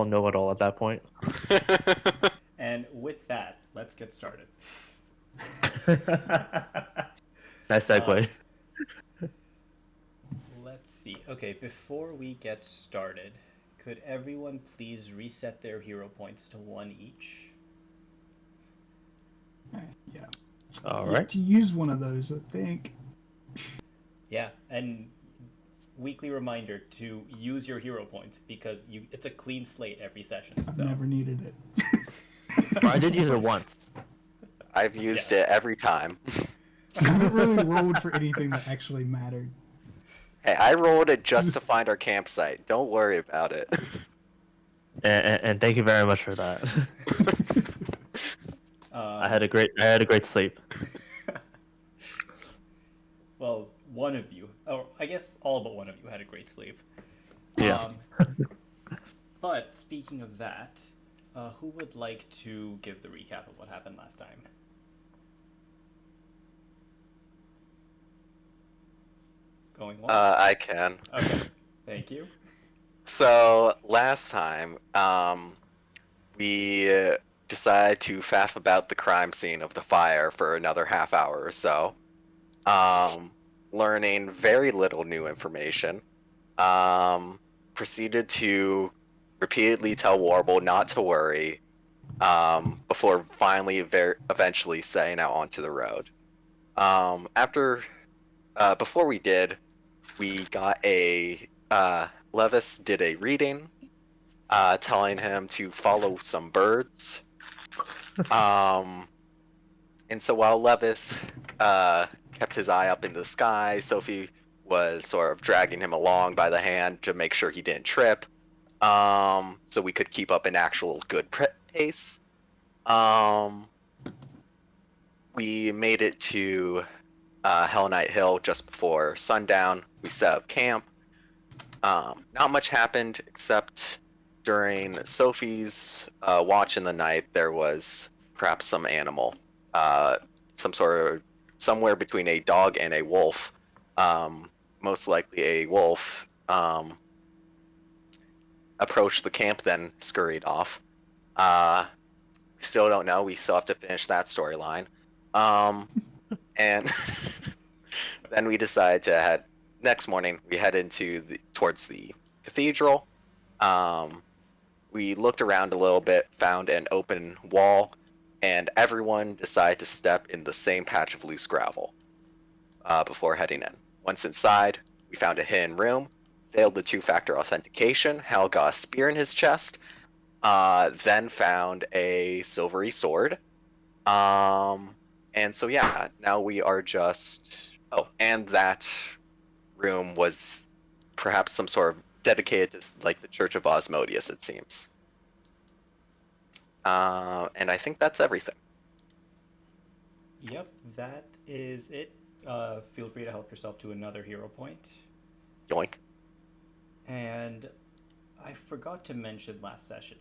all know it all at that point. And with that, let's get started. Nice Uh, segue. let's see. Okay, before we get started, could everyone please reset their hero points to one each? Yeah. All Yet right. to use one of those, I think. Yeah, and weekly reminder to use your hero points because it's a clean slate every session. I've So never needed it. I did use it once. I've used Yes. it every time. I haven't really rolled for anything that actually mattered. Hey, I rolled it just to find our campsite. Don't worry about it. And thank you very much for that. I had a great sleep. Well, one of you, or I guess all but one of you, had a great sleep. Yeah. But speaking of that, who would like to give the recap of what happened last time? Going once? I can. Okay, thank you. So last time, we decided to faff about the crime scene of the fire for another half hour or so, learning very little new information. Proceeded to repeatedly tell Warble not to worry, before finally eventually setting out onto the road. Before we did, we got Levis did a reading, telling him to follow some birds. And so while Levis kept his eye up in the sky, Sophie was sort of dragging him along by the hand to make sure he didn't trip, so we could keep up an actual good pace. We made it to Hell Knight Hill just before sundown. We set up camp. Not much happened except during Sophie's watch in the night, there was perhaps some animal, somewhere between a dog and a wolf, most likely a wolf, approached the camp, then scurried off. Still don't know. We still have to finish that storyline. And then we decided to head. Next morning, we head towards the cathedral. We looked around a little bit, found an open wall, and everyone decided to step in the same patch of loose gravel before heading in. Once inside, we found a hidden room, failed the two-factor authentication. Hal got a spear in his chest, then found a silvery sword. And so yeah, now we are just... Oh, and that room was perhaps some sort of dedicated to like the Church of Osmodius, it seems. And I think that's everything. Yep, that is it. Feel free to help yourself to another hero point. Yoink. And I forgot to mention last session,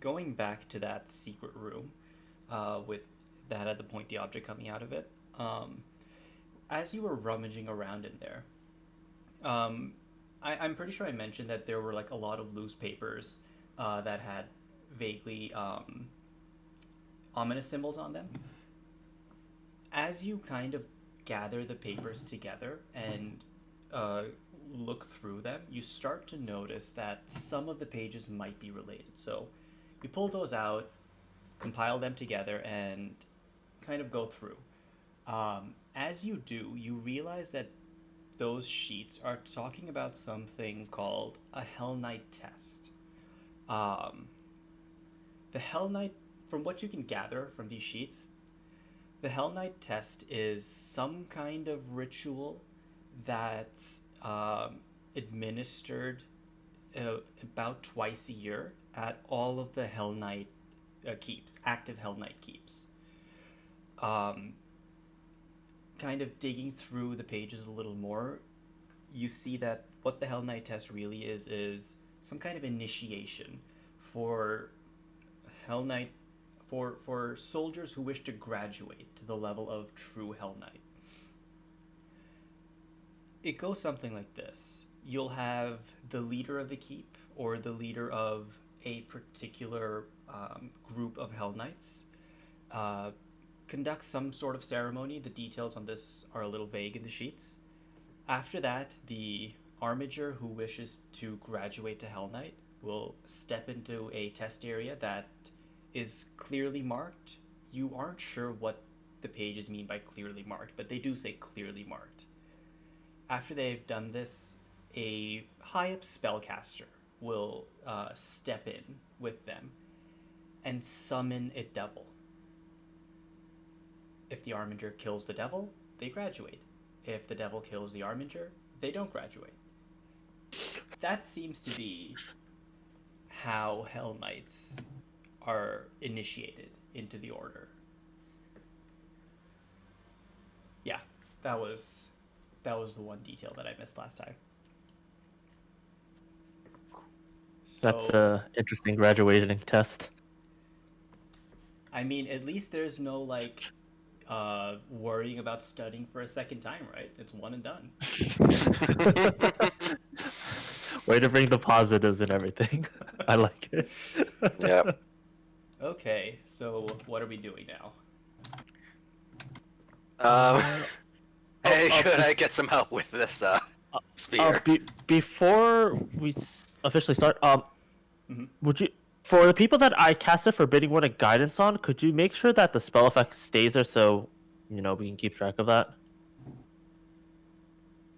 going back to that secret room with that had the pointy object coming out of it. As you were rummaging around in there, I'm pretty sure I mentioned that there were like a lot of loose papers that had vaguely ominous symbols on them. As you kind of gather the papers together and look through them, you start to notice that some of the pages might be related. So you pull those out, compile them together, and kind of go through. As you do, you realize that those sheets are talking about something called a Hell Knight test. The Hell Knight, from what you can gather from these sheets, the Hell Knight test is some kind of ritual that's administered about twice a year at all of the Hell Knight keeps, active Hell Knight keeps. Kind of digging through the pages a little more, you see that what the Hell Knight test really is some kind of initiation for Hell Knight, for soldiers who wish to graduate to the level of true Hell Knight. It goes something like this. You'll have the leader of the keep, or the leader of a particular group of Hell Knights uh, conducts some sort of ceremony. The details on this are a little vague in the sheets. After that, the Armiger who wishes to graduate to Hell Knight will step into a test area that is clearly marked. You aren't sure what the pages mean by clearly marked, but they do say clearly marked. After they've done this, a high up spellcaster will step in with them and summon a devil. If the Armiger kills the devil, they graduate. If the devil kills the Armiger, they don't graduate. That seems to be how Hell Knights are initiated into the order. Yeah, that was the one detail that I missed last time. That's So, a interesting graduating test. I mean, at least there's no like worrying about studying for a second time, right? It's one and done. Way to bring the positives and everything. I like it. Yep. Okay, so what are we doing now? Hey, oh, could I get some help with this spear? Before we officially start, Mhm. would you, for the people that I casted Forbidding Word and Guidance on, could you make sure that the spell effect stays there so we can keep track of that?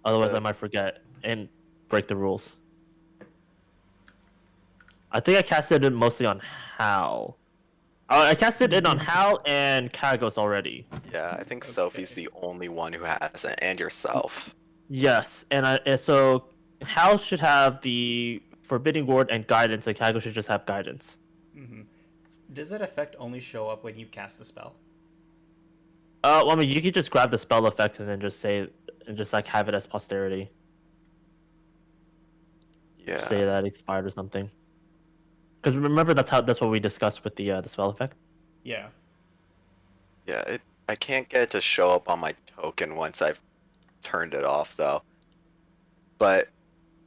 Otherwise, I might forget and break the rules. I think I casted it mostly on Hal. I casted it on Hal and Kagos already. Yeah, I think Okay. Sophie's the only one who has it, and yourself. Yes, and so Hal should have the Forbidding Ward and Guidance, and Kagos should just have Guidance. Mm-hmm. Does that effect only show up when you cast the spell? Well, I mean, you could just grab the spell effect and then just like have it as posterity. Yeah. Say that expired or something. Because remember, that's what we discussed with the spell effect. Yeah. Yeah, I can't get it to show up on my token once I've turned it off, though. But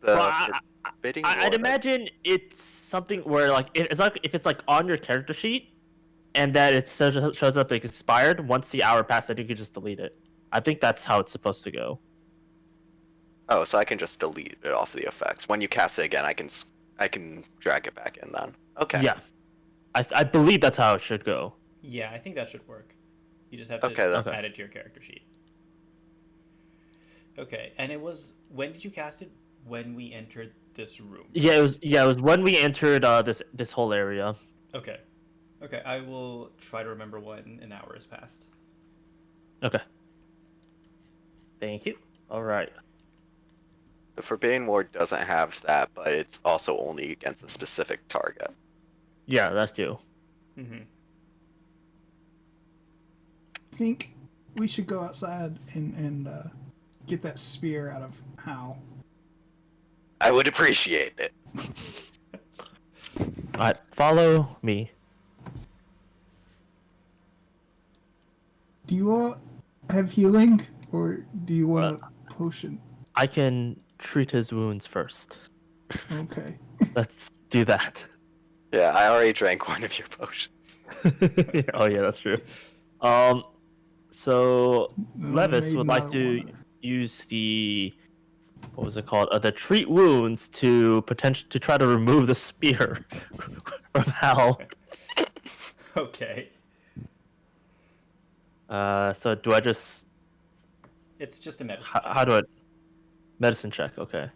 the Well, forbidding I'd ward, imagine it's something where like it's like if it's like on your character sheet, and that it shows up like expired. Once the hour passes, you can just delete it. I think that's how it's supposed to go. Oh, so I can just delete it off the effects. When you cast it again, I can drag it back in then. Okay. Yeah, I believe that's how it should go. Yeah, I think that should work. You just have to Okay, then. add it to your character sheet. Okay, and when did you cast it? When we entered this room. Yeah, it was when we entered this whole area. Okay. Okay, I will try to remember when an hour has passed. Okay. Thank you. All right. The Forbidden Ward doesn't have that, but it's also only against a specific target. Yeah, that's you. Mm-hmm. I think we should go outside and get that spear out of Hal. I would appreciate it. All right, follow me. Do you all have healing, or do you want a potion? I can treat his wounds first. Okay. Let's do that. Yeah, I already drank one of your potions. Oh yeah, that's true. So Levis would like to use the what was it called? The treat wounds to try to remove the spear from Hal. Okay. So do I just It's just a medicine. how do I medicine check? Okay.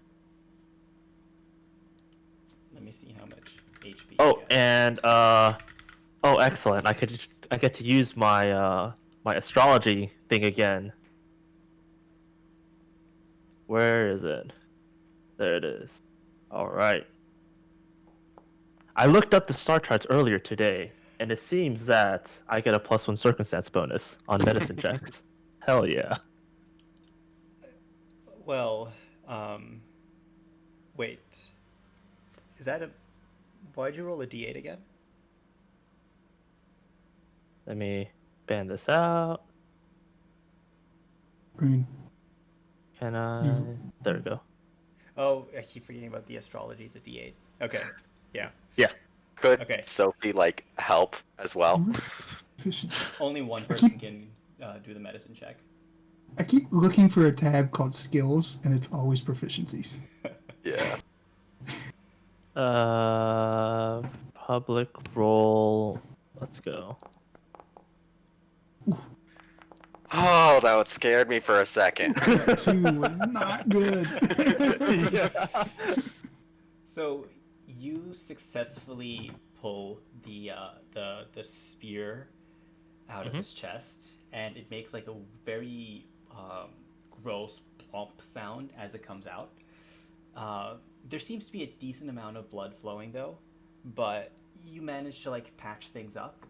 Let me see how much HP. Oh, you get. and oh, excellent! I get to use my my astrology thing again. Where is it? There it is. All right. I looked up the star charts earlier today, and it seems that I get a +1 circumstance bonus on medicine checks. Hell yeah! Well, wait. Is that a? Why'd you roll a D8 again? Let me ban this out. Green. Can I? There we go. Oh, I keep forgetting about the astrology. It's a D8. Okay. Yeah. Could Okay. Sophie like help as well? Efficiency. Only one person can do the medicine check. I keep looking for a tab called skills, and it's always proficiencies. Yeah. Public role. Let's go. Oh, that would scared me for a second. 2 was not good. So you successfully pull the spear out of his chest, and it makes like a very gross plump sound as it comes out. There seems to be a decent amount of blood flowing though, but you manage to like patch things up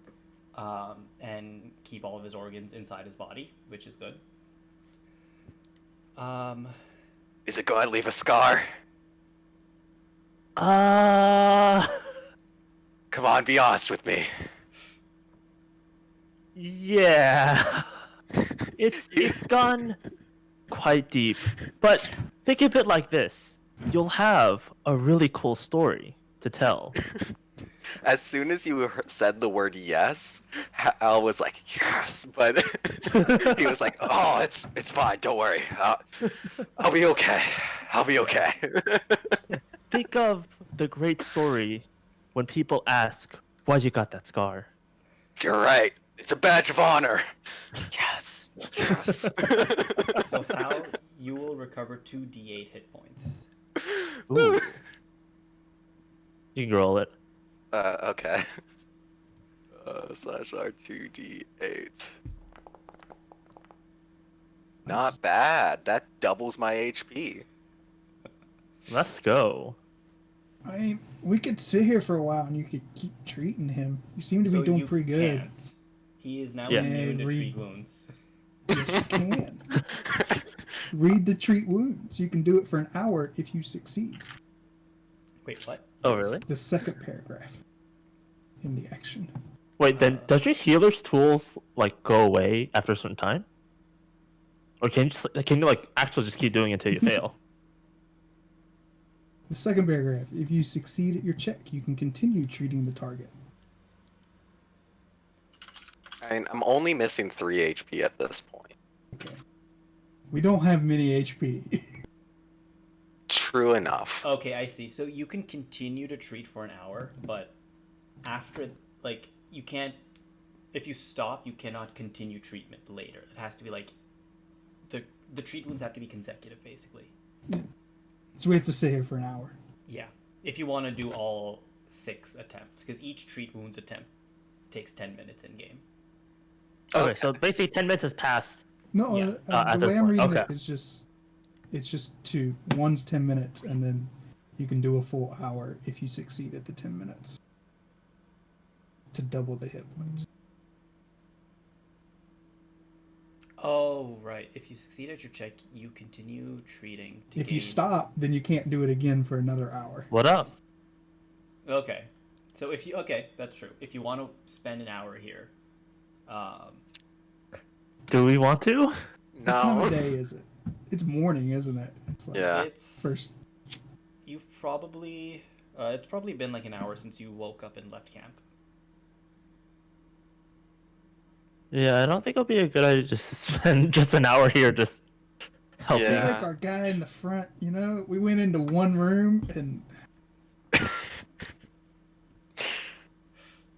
and keep all of his organs inside his body, which is good. Is it going to leave a scar? Uh, Come on, be honest with me. yeah. It's gone quite deep. But think of it like this. You'll have a really cool story to tell. As soon as you said the word yes, Al was like, yes, but he was like, oh, it's fine, don't worry. I'll be okay. I'll be okay. Think of the great story when people ask why you got that scar. You're right. It's a badge of honor. Yes. Yes. So Hal, you will recover 2d8 hit points. Ooh. You can roll it. Okay. Slash R2D8. Not bad. That doubles my HP. Let's go. I mean, we could sit here for a while and you could keep treating him. You seem to So be doing you pretty good. can't. He is now Yeah. immune to Read- treat wounds. Yes, you can. Read the treat wounds. You can do it for an hour if you succeed. Wait, what? Oh, really? The second paragraph in the action. Wait, then does your healer's tools like go away after a certain time? Or can you like actually just keep doing it until you fail? The second paragraph. If you succeed at your check, you can continue treating the target. I mean, I'm only missing 3 HP at this point. Okay. We don't have many HP. True enough. Okay, I see. So you can continue to treat for an hour, but after, like, you can't. If you stop, you cannot continue treatment later. It has to be like the treat wounds have to be consecutive, basically. So we have to sit here for an hour. Yeah, if you want to do all 6 attempts, because each treat wounds attempt takes 10 minutes in game. Okay, so basically 10 minutes has passed. No, Yeah. At the that way I'm point, reading okay. it is it's just 2. One's 10 minutes, and then you can do a full hour if you succeed at the 10 minutes to double the hit points. Oh, right. If you succeed at your check, you continue treating to If you gain- stop, then you can't do it again for another hour. What up? Okay. So if you that's true. If you want to spend an hour here, Do we want to? What time No. of day is it? It's morning, isn't it? It's like Yeah. it's first. You've probably it's probably been like an hour since you woke up and left camp. Yeah, I don't think it'll be a good idea just to spend just an hour here just helping. Yeah. Like our guy in the front, you know, we went into one room and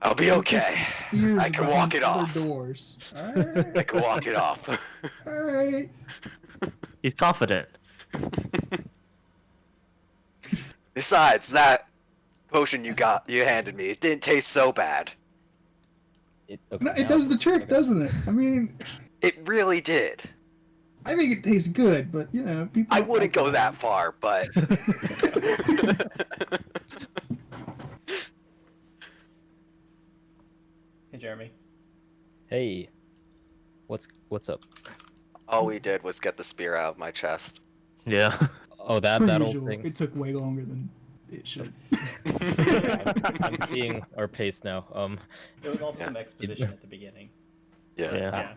I'll be okay. spears I can behind walk it other off. doors. All I right, can walk it off. all right. He's confident. Besides, that potion you handed me, it didn't taste so bad. No, it does the trick, doesn't it? I mean, It really did. I think it tastes good, but you know, people. I don't wouldn't like go it. that far, but Hey, Jeremy. Hey, what's up? all we did was get the spear out of my chest. Yeah. Oh, Per that old usual, thing. it took way longer than it should. I'm seeing our pace now. There was also some exposition at the beginning. Yeah. Yeah. Yeah.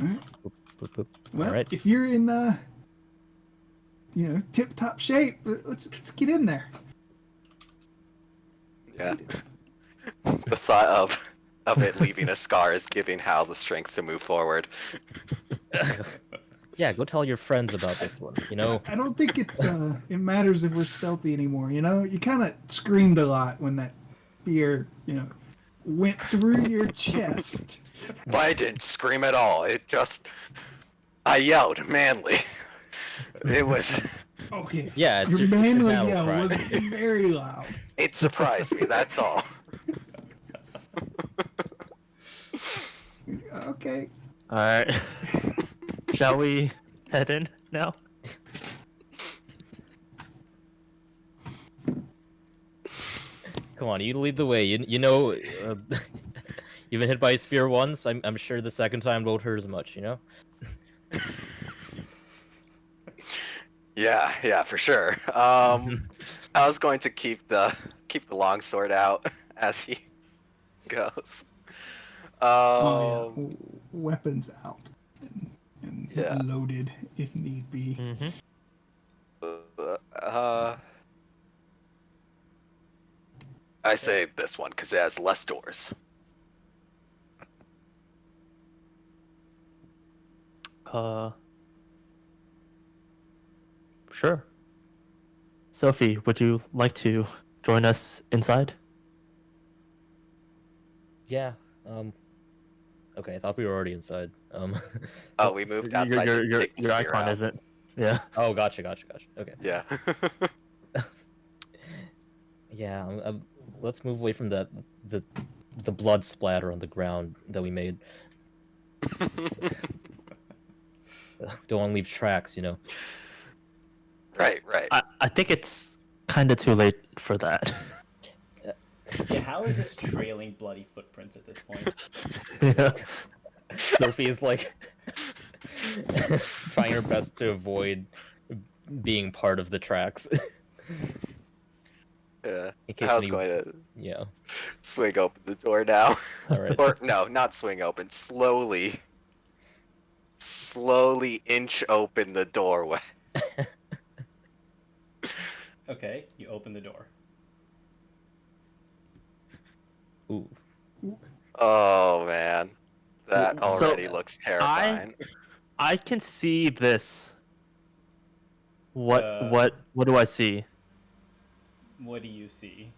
All right. boop, boop. Well, All right. if you're in tip top shape. Let's get in there. Yeah. The thought of it leaving a scar is giving Hal the strength to move forward. Yeah, go tell your friends about this one. I don't think it matters if we're stealthy anymore. You kind of screamed a lot when that spear went through your chest. Well, I didn't scream at all. I yelled manly. It was. Okay. Yeah, it's your your manly battle yell cry. was very loud. It surprised me. That's all. Okay. All right. Shall we head in now? Come on, you lead the way. You've been hit by a spear once. I'm sure the second time won't hurt as much. Yeah, for sure. I was going to keep the longsword out as he goes. Oh yeah. Weapons out and Yeah. loaded if need be. Mm-hmm. I say this one because it has less doors. Sure. Sophie, would you like to join us inside? Yeah. Okay, I thought we were already inside. Oh, we moved outside to take the Your spear icon out. isn't. Yeah. Oh, gotcha. Okay. Yeah. Yeah. Let's move away from the blood splatter on the ground that we made. Don't want to leave tracks. Right. I think it's kind of too late for that. Yeah, Hal is just trailing bloody footprints at this point. Yeah. Sophie is like trying her best to avoid being part of the tracks. Yeah. In case I was any- going to Yeah. swing open the door now. All right. Or no, not swing open. Slowly inch open the doorway. Okay, you open the door. Ooh. Oh man, that So, already looks terrifying. I can see this. What Uh, what do I see? What do you see?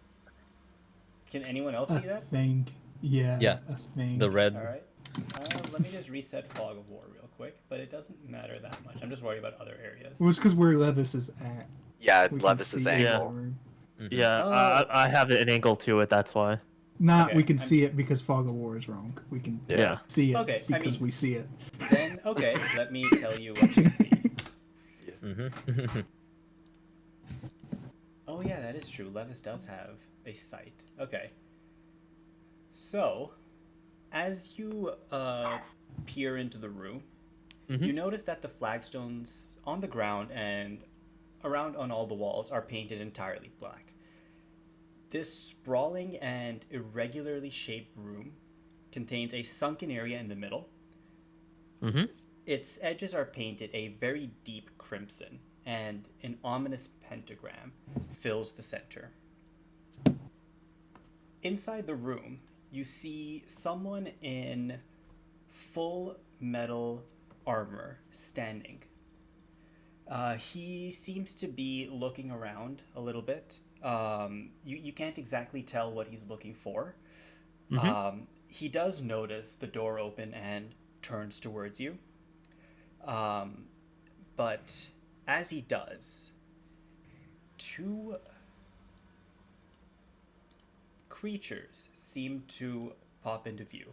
Can anyone else see A that? thing. Yeah. Yes. A thing. The red. All right. Let me just reset Fog of War real quick, but it doesn't matter that much. I'm just worried about other areas. Well, it's because where Levis is at. Yeah, We can Levis's see it in Yeah. the angle. room. Mhm. Yeah, Oh. I have an angle to it. That's why. Not Okay, we can I'm- see it because Fog of War is wrong. We can Yeah. see it Okay, I because mean- we see it. Then, okay, let me tell you what you see. Mhm. Oh yeah, that is true. Levis does have a sight. Okay. So, as you peer into the room, you notice that the flagstones on the ground and around on all the walls are painted entirely black. This sprawling and irregularly shaped room contains a sunken area in the middle. Mm-hmm. Its edges are painted a very deep crimson, and an ominous pentagram fills the center. Inside the room, you see someone in full metal armor standing. He seems to be looking around a little bit. You can't exactly tell what he's looking for. He does notice the door open and turns towards you. But as he does, two creatures seem to pop into view.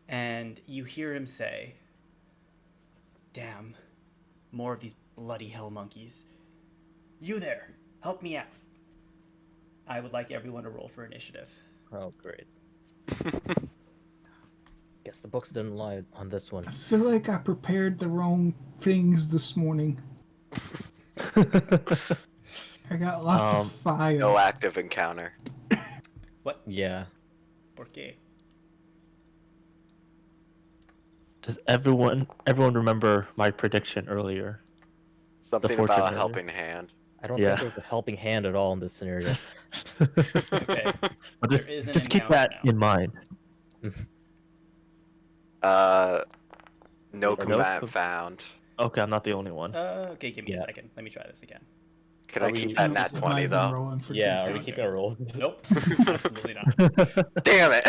And you hear him say, "Damn, more of these bloody hell monkeys. You there, help me out." I would like everyone to roll for initiative. Oh, great. Guess the books didn't lie on this one. I feel like I prepared the wrong things this morning. I got lots of fire. No active encounter. What? Yeah. Por qué? Does everyone remember my prediction earlier? Something fortune about a earlier. helping hand. I don't Yeah. think there's a helping hand at all in this scenario. Okay. But There is an just keep encounter that now. in mind. No No combat com- found. Okay, I'm not the only one. Okay, give me a Yeah. second. Let me try this again. Can Are I we- keep that No, nat I've 20 been though? rolling for Yeah, are we encounter. keeping a roll? Nope, absolutely not. Damn it!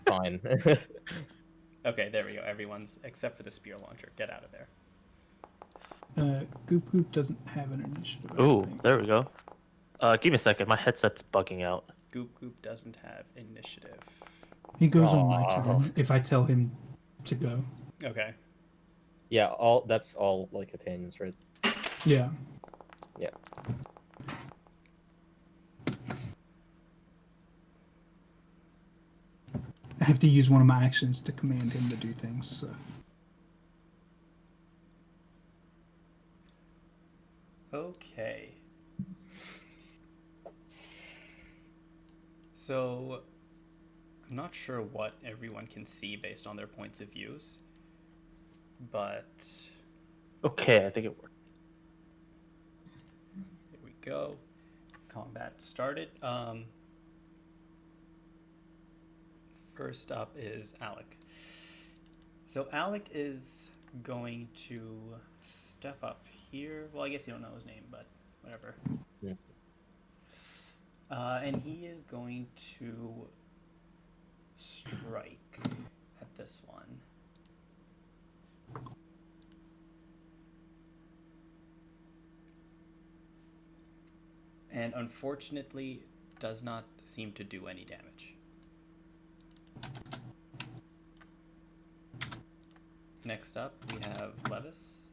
Fine. Okay, there we go. Everyone's except for the spear launcher. Get out of there. Goop Goop doesn't have an initiative. I Ooh, think. there we go. Give me a second. My headset's bugging out. Goop Goop doesn't have initiative. He goes on my Aw. turn if I tell him to go. Okay. Yeah, that's all like opinions, right? Yeah. Yeah. I have to use one of my actions to command him to do things. So. Okay. So, I'm not sure what everyone can see based on their points of views, but Okay, I think it worked. here we go. Combat started. First up is Alec. So Alec is going to step up here. Well, I guess you don't know his name, but whatever. Yeah. And he is going to strike at this one. And unfortunately, does not seem to do any damage. Next up, we have Levis.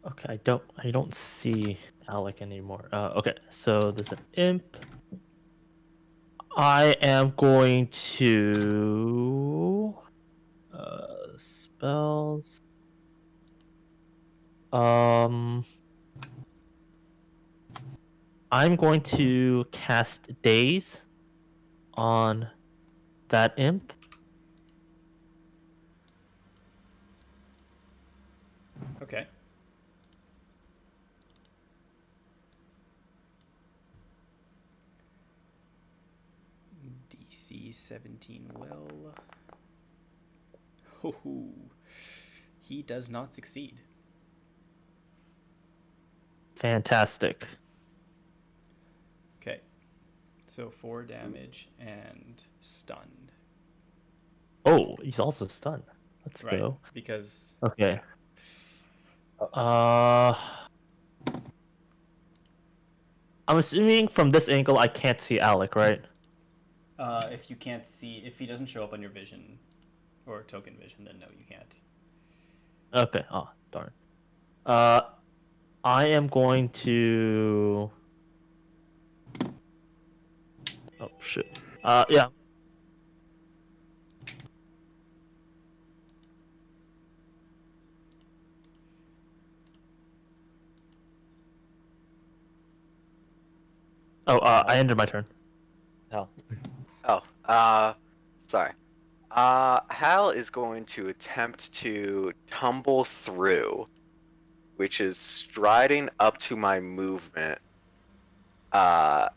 Okay, I don't see Alec anymore. Okay, so there's an imp. I am going to spells. I'm going to cast Daze on that imp. Okay. DC 17 will. Ho. He does not succeed. Fantastic. Okay. So 4 damage and stunned. Oh, he's also stunned. Let's Right. go. Because. Okay. Yeah. I'm assuming from this angle I can't see Alec, right? If you can't see. If he doesn't show up on your vision or token vision, then no, you can't. Okay. Oh, darn. I am going to. Oh shit. Yeah. Oh, I ended my turn. Hell. Oh, sorry. Hal is going to attempt to tumble through, which is striding up to my movement, up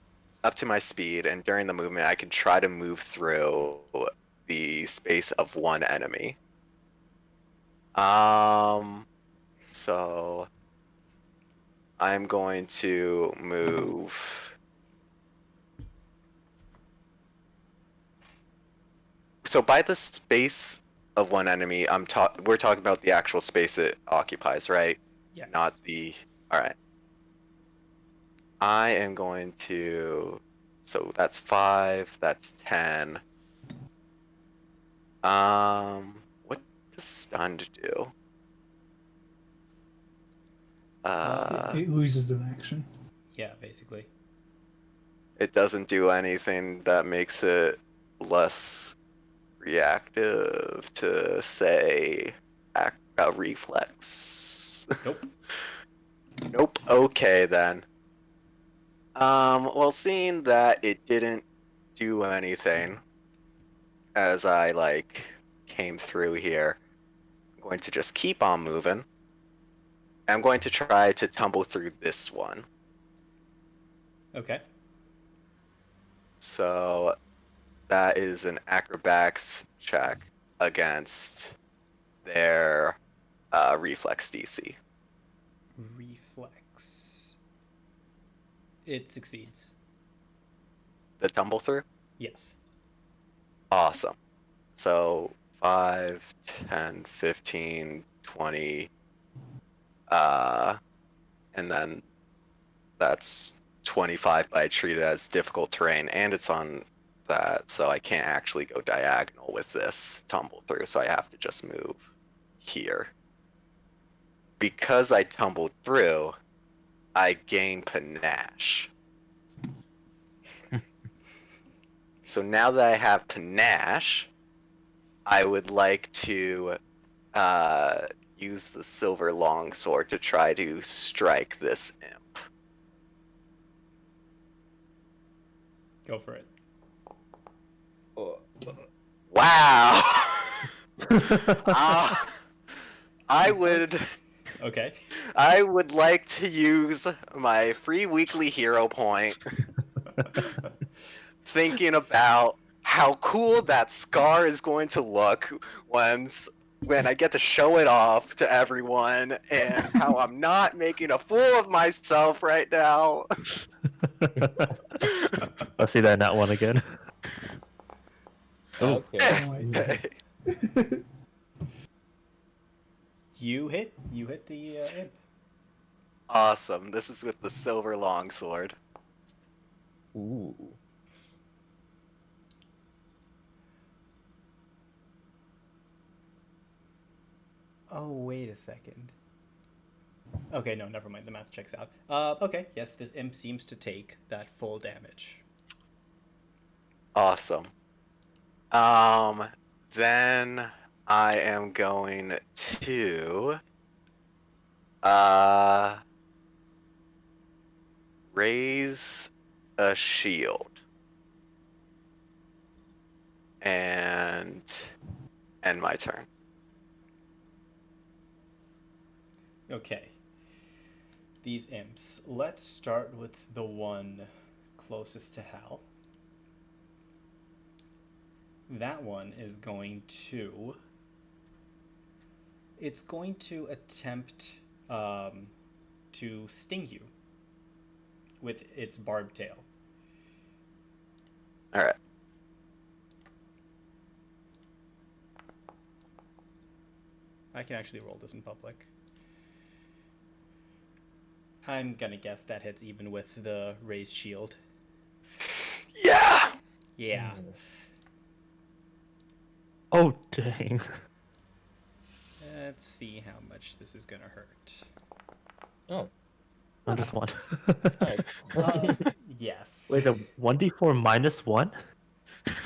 to my speed, and during the movement I can try to move through the space of one enemy. So I'm going to move. So by the space of one enemy, we're talking about the actual space it occupies, right? Yes. Not the. All right. I am going to. So that's 5. That's 10. What does stunned do? It loses an action. Yeah, basically. It doesn't do anything that makes it less reactive to, say, a reflex. Nope. Nope. Okay then. Well, seeing that it didn't do anything as I came through here, going to just keep on moving. I'm going to try to tumble through this one. Okay. So that is an acrobatics check against their reflex DC. Reflex. It succeeds. The tumble through? Yes. Awesome. So 5, 10, 15, 20, and then that's 25, but I treat it as difficult terrain, and it's on that, so I can't actually go diagonal with this tumble through, so I have to just move here. Because I tumbled through, I gain panache. So now that I have panache, I would like to use the silver longsword to try to strike this imp. Go for it. Wow! I would Okay. I would like to use my free weekly hero point thinking about how cool that scar is going to look when I get to show it off to everyone, and how I'm not making a fool of myself right now. I'll see that in that one again. Ooh. Okay. Nice. You hit the imp. Awesome. This is with the silver longsword. Ooh. Oh, wait a second. Okay, no, never mind. The math checks out. Okay, yes, this imp seems to take that full damage. Awesome. Then I am going to raise a shield and end my turn. Okay. These imps. Let's start with the one closest to Hal. That one is going to... It's going to attempt to sting you with its barbed tail. Alright. I can actually roll this in public. I'm gonna guess that hits even with the raised shield. Yeah! Yeah. Oh, dang. Let's see how much this is gonna hurt. Oh. I'm just one. Yes. Wait, a 1d4 minus 1? It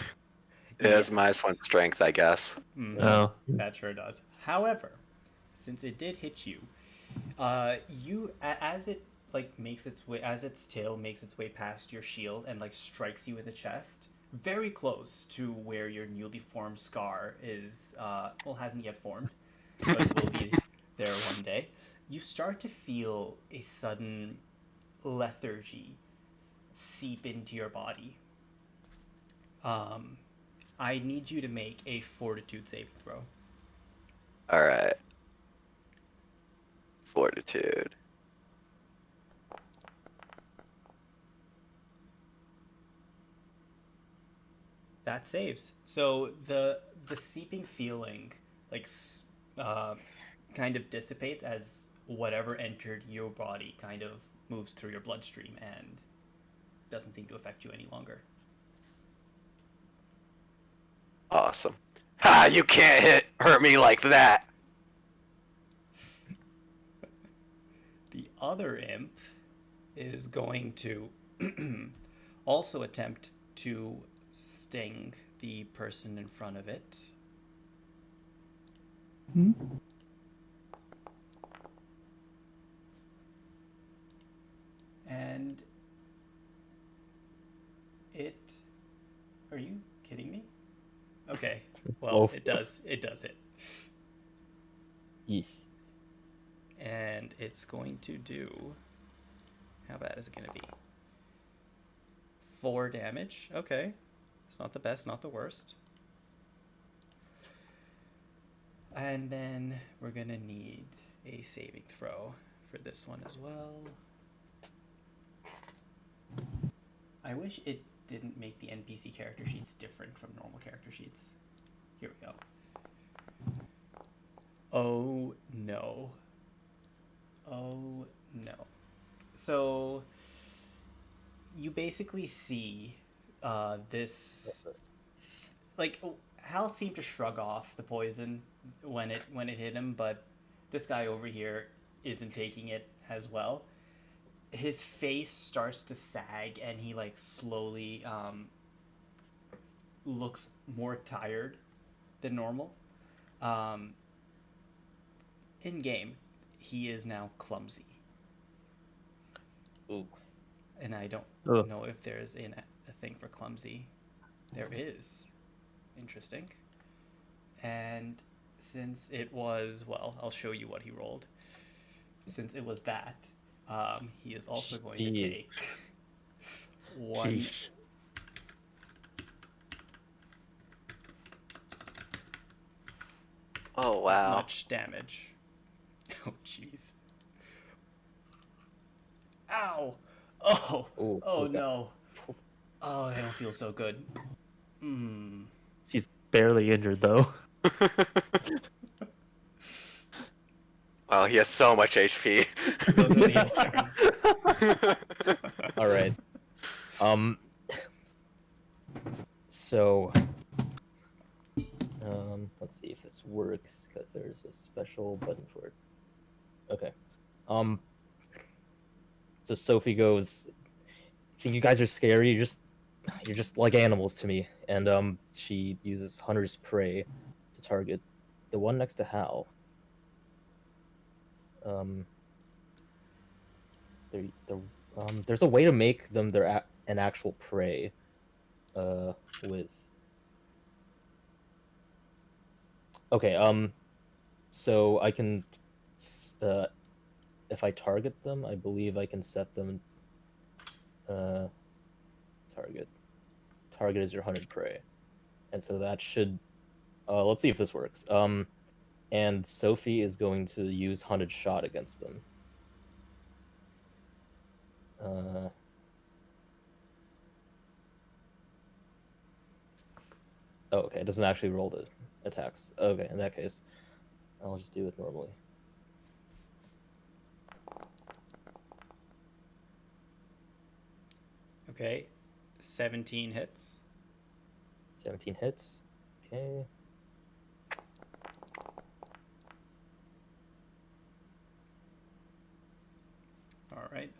has -1 strength, I guess. Mhm. Oh. That sure does. However, since it did hit you, as it makes its way, as its tail makes its way past your shield and strikes you in the chest, very close to where your newly formed scar is. Hasn't yet formed, but will be there one day. You start to feel a sudden lethargy seep into your body. I need you to make a fortitude saving throw. Alright. Fortitude. That saves. So the seeping feeling kind of dissipates as whatever entered your body kind of moves through your bloodstream and doesn't seem to affect you any longer. Awesome. Ha! You can't hurt me like that! The other imp is going to also attempt to sting the person in front of it. Hmm? And it... Are you kidding me? Okay. Well, Oh. it does hit. Eef. And it's going to do... How bad is it going to be? 4 damage. Okay. It's not the best, not the worst. And then we're going to need a saving throw for this one as well. I wish it didn't make the NPC character sheets different from normal character sheets. Here we go. Oh no. Oh no. So you basically see this, like, Hal seemed to shrug off the poison when it hit him, but this guy over here isn't taking it as well. His face starts to sag and he like slowly looks more tired than normal. In game, he is now clumsy. Ooh. And I don't Ugh. know if there's a thing for clumsy. There is. Interesting. And since it was, well, I'll show you what he rolled. Since it was that, he is also going to Jeez. take 1 Sheesh. Oh wow. much damage. Oh jeez. Ow! Oh! Ooh, Oh okay. no. Oh, I don't feel so good. She's barely injured though. Wow, he has so much HP. Those are the turns. All right. So, let's see if this works because there's a special button for it. Okay. So Sophie goes, "I think you guys are scary. You're just like animals to me." And she uses Hunter's Prey to target the one next to Hal. There's a way to make them an actual prey. With. Okay. So I can, if I target them, I believe I can set them. Target. Target is your hunted prey, and so that should. Let's see if this works. And Sophie is going to use hunted shot against them. Oh, okay. It doesn't actually roll the attacks. Okay, in that case, I'll just do it normally. Okay. 17 hits. 17 hits. Okay. All right.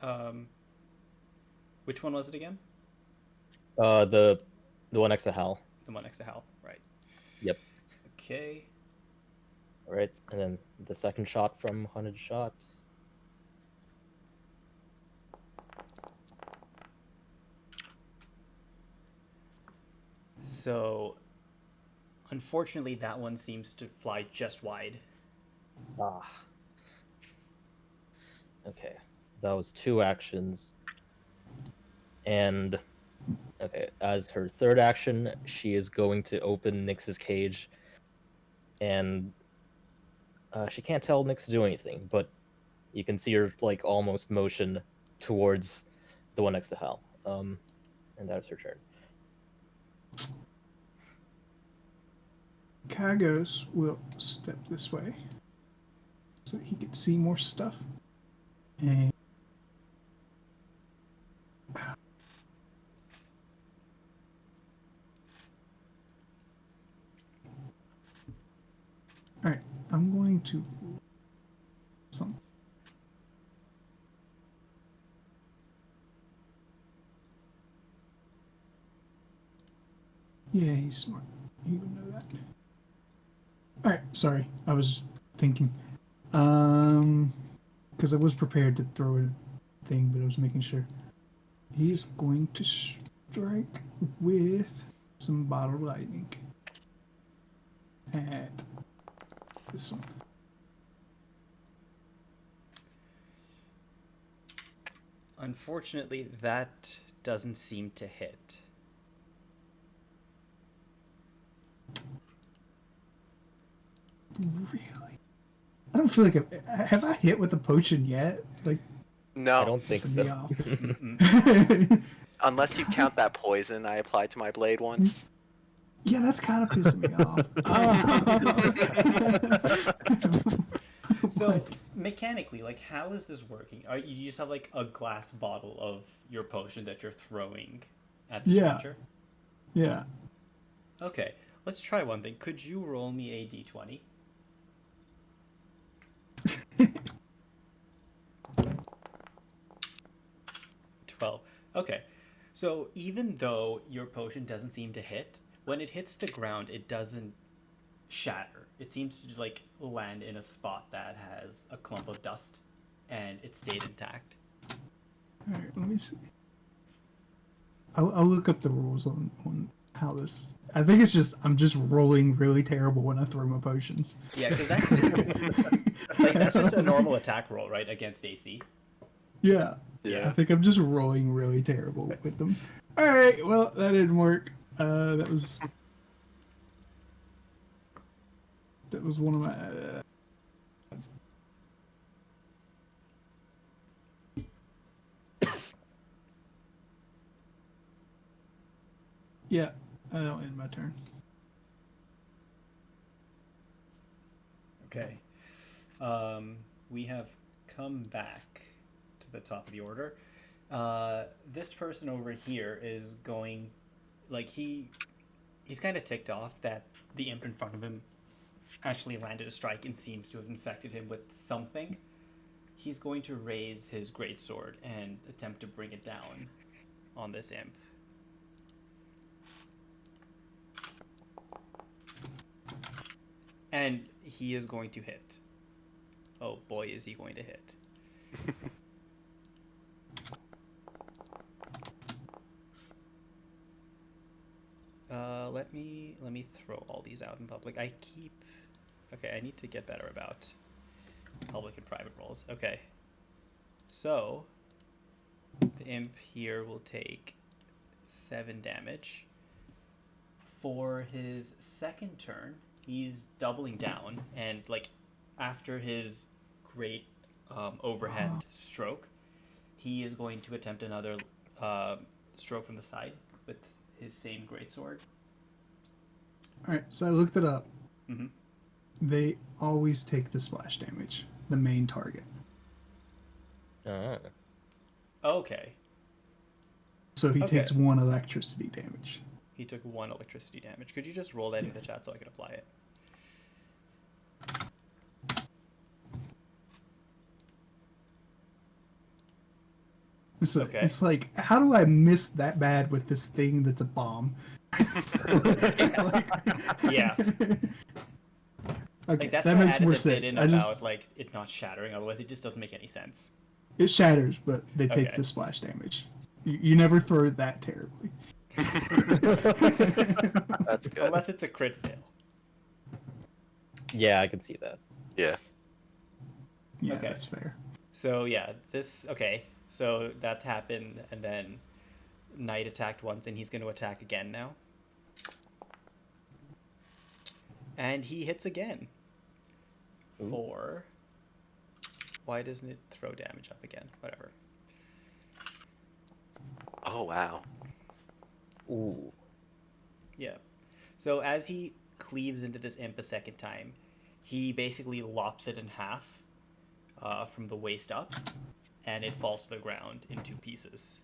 Which one was it again? The one next to Hal. The one next to Hal, right? Yep. Okay. All right, and then the second shot from hunted shot. So, unfortunately, that one seems to fly just wide. Ah. Okay, so that was 2 actions. And okay, as her third action, she is going to open Nyx's cage, and she can't tell Nyx to do anything, but you can see her like almost motion towards the one next to Hal. And that's her turn. Kagos will step this way so that he can see more stuff. And alright, I'm going to some. Yeah, he's smart. He would know that. Alright, sorry. I was thinking. Because I was prepared to throw a thing, but I was making sure. He's going to strike with some bottle lightning at this one. Unfortunately, that doesn't seem to hit. Really? I don't feel like have I hit with a potion yet? Like, No, I don't think pissing so. me off. Mm-mm. unless you count that poison I applied to my blade once. Yeah, that's kind of pissing me off. So mechanically, like, how is this working? Are you just have like a glass bottle of your potion that you're throwing at the Yeah. stranger? Yeah. Okay, let's try one thing. Could you roll me a d20? $12. Okay, so even though your potion doesn't seem to hit, when it hits the ground, it doesn't shatter. It seems to like land in a spot that has a clump of dust, and it stayed intact. All right, let me see. I'll look up the rules on how this. I think it's just I'm just rolling really terrible when I throw my potions. Yeah, because that's just like that's just a normal attack roll, right, against AC. Yeah. I Yeah. think I'm just rolling really terrible with them. All right, well that didn't work. That was one of my. Yeah, that'll end my turn. Okay. We have come back to the top of the order. This person over here is going, like he's kind of ticked off that the imp in front of him actually landed a strike and seems to have infected him with something. He's going to raise his greatsword and attempt to bring it down on this imp. And he is going to hit. Oh boy, is he going to hit. Let me throw all these out in public. Okay, I need to get better about public and private rolls. Okay. So the imp here will take 7 damage. For his second turn, he's doubling down, and like after his great overhand stroke, he is going to attempt another stroke from the side with his same greatsword. All right, so I looked it up. Mm-hmm. They always take the splash damage, the main target. Okay. So he Okay. takes 1 electricity damage. He took 1 electricity damage. Could you just roll that in the chat so I can apply it? Okay. It's like, how do I miss that bad with this thing that's a bomb? Yeah. Okay, Like that's that what makes added more the bit sense. in I about just like it not shattering. Otherwise, it just doesn't make any sense. it shatters, but they take Okay. the splash damage. You never throw it that terribly. That's good. Unless it's a crit fail. Yeah, I can see that. Yeah. Yeah, Okay. that's fair. So yeah, okay. So that happened, and then Knight attacked once, and he's going to attack again now. And he hits again. Ooh. For... Why doesn't it throw damage up again? Whatever. Oh wow. Ooh. Yeah. So as he cleaves into this imp a second time, he basically lops it in half from the waist up, and it falls to the ground in 2 pieces.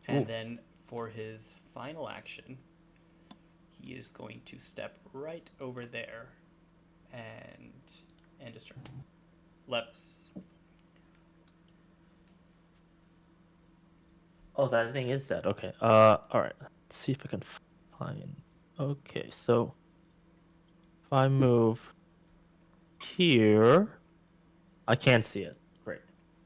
And Ooh. then for his final action, he is going to step right over there and end his turn. Levis. Oh, that thing is dead. Okay. All right. Let's see if I can find. Okay, so if I move here, I can't see it. Great.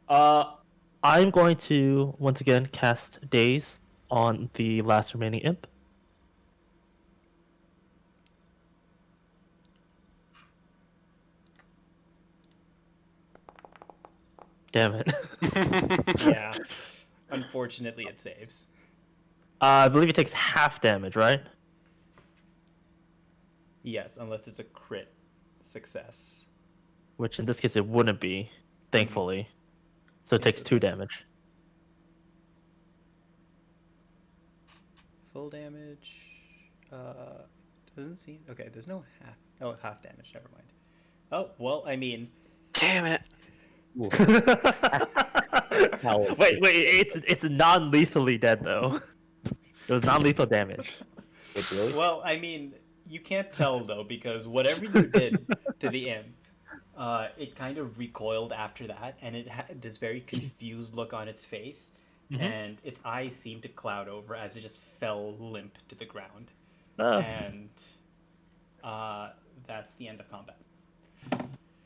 I'm going to once again cast Daze on the last remaining imp. Damn it. Yeah. Unfortunately, it saves. I believe it takes half damage, right? Yes, unless it's a crit success. Which in this case it wouldn't be, thankfully. So it Yes, takes it's 2 not. damage. Full damage. Doesn't seem. Okay, there's no half. Oh, half damage. Never mind. Oh well, I mean, Damn it. Ooh. Hell. wait, it's non-lethally dead though. It was non-lethal damage. Wait, really? well, I mean, you can't tell though because whatever you did to the imp, it kind of recoiled after that, and it had this very confused look on its face, and its eyes seemed to cloud over as it just fell limp to the ground, Oh. and that's the end of combat.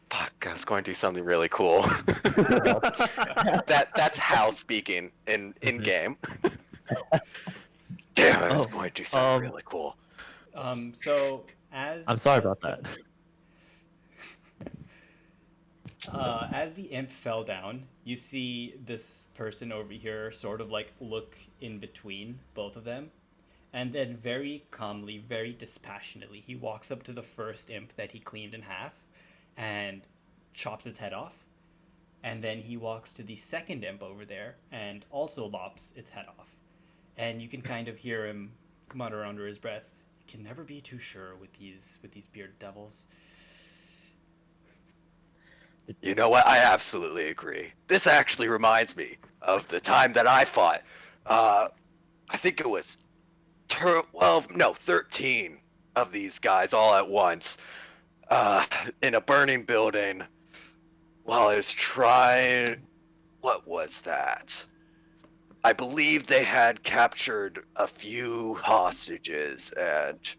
Fuck, I was going to do something really cool. That's Hal speaking in game. Damn, I was going to do something really cool. So as I'm sorry as about the- that. As the imp fell down, you see this person over here sort of like look in between both of them. And then very calmly, very dispassionately, he walks up to the first imp that he cleaned in half and chops its head off. And then he walks to the second imp over there and also lops its head off. And you can kind of hear him mutter under his breath, "You can never be too sure with these bearded devils." You know what? I absolutely agree. This actually reminds me of the time that I fought. I think it was 13 of these guys all at once in a burning building while I was trying. What was that? I believe they had captured a few hostages, and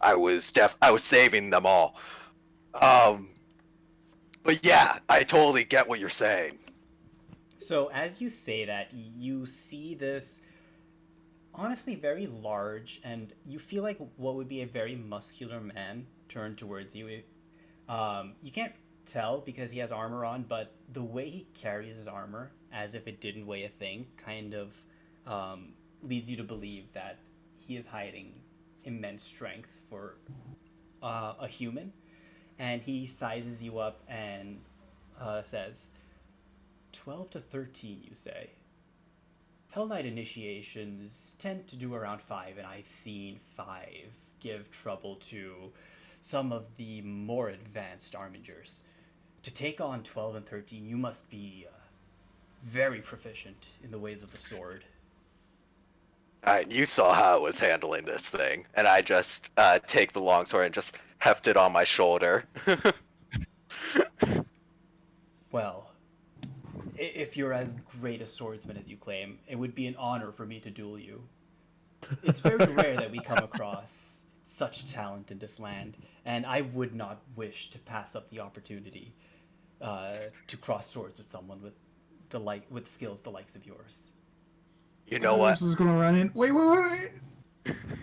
I was saving them all. But yeah, I totally get what you're saying. So as you say that, you see this honestly very large, and you feel like what would be a very muscular man turn towards you. You can't tell because he has armor on, but the way he carries his armor, as if it didn't weigh a thing, kind of leads you to believe that he is hiding immense strength for a human. And he sizes you up and says, 12 to 13, you say? Hell Knight initiations tend to do around 5, and I've seen 5 give trouble to some of the more advanced Armingers. To take on 12 and 13, you must be very proficient in the ways of the sword. Alright, you saw how I was handling this thing, and I just take the longsword and just heft it on my shoulder. Well, if you're as great a swordsman as you claim, it would be an honor for me to duel you. It's very rare that we come across such talent in this land, and I would not wish to pass up the opportunity to cross swords with someone with skills the likes of yours. You know what? This is gonna run in. Wait!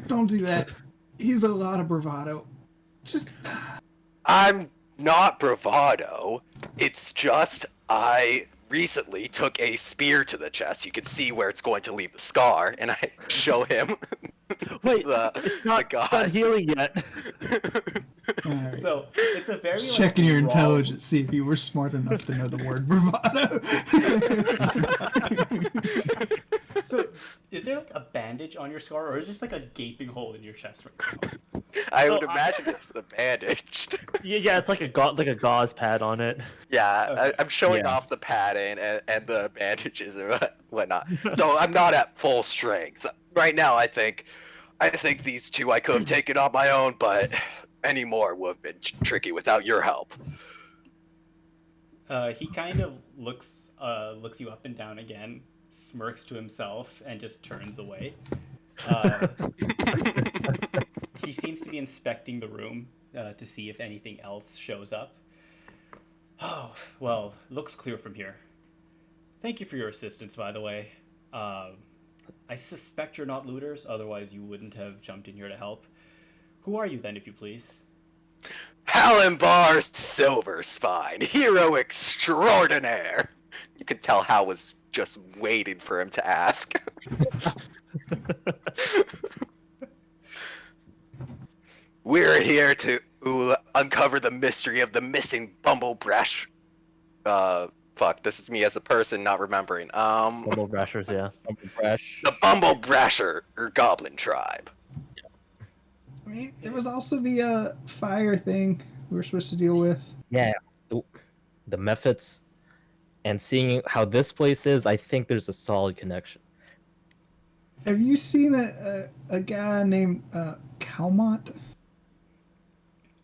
Don't do that. He's a lot of bravado. Just I'm not bravado. It's just I recently took a spear to the chest. You can see where it's going to leave the scar, and I show him Wait, the, it's not the done gauze. healing yet. alright. So it's a very Just like, checking your raw- intelligence, see if you were smart enough to know the word bravado. So is there like a bandage on your scar, or is it just like a gaping hole in your chest right now? I So would I- imagine it's the bandage. Yeah, it's like a gauze pad on it. Yeah, Okay. I'm showing Yeah. off the padding and the bandages and whatnot. So I'm not at full strength right now. I think these two I could have taken on my own, but any more would have been tricky without your help. He kind of looks you up and down again, smirks to himself, and just turns away. He seems to be inspecting the room to see if anything else shows up. Oh, well, looks clear from here. Thank you for your assistance, by the way. I suspect you're not looters, otherwise you wouldn't have jumped in here to help. Who are you then, if you please? Halenbar Silverspine, hero extraordinaire. You could tell Hal was just waiting for him to ask. We're here to uncover the mystery of the missing Bumble Brash. Fuck, this is me as a person not remembering. Bumble Brashers, yeah. Bumble Brash. The Bumble Brasher or Goblin Tribe. I mean, there was also the fire thing we were supposed to deal with. Yeah, the methods, and seeing how this place is, I think there's a solid connection. Have you seen a guy named Calmont?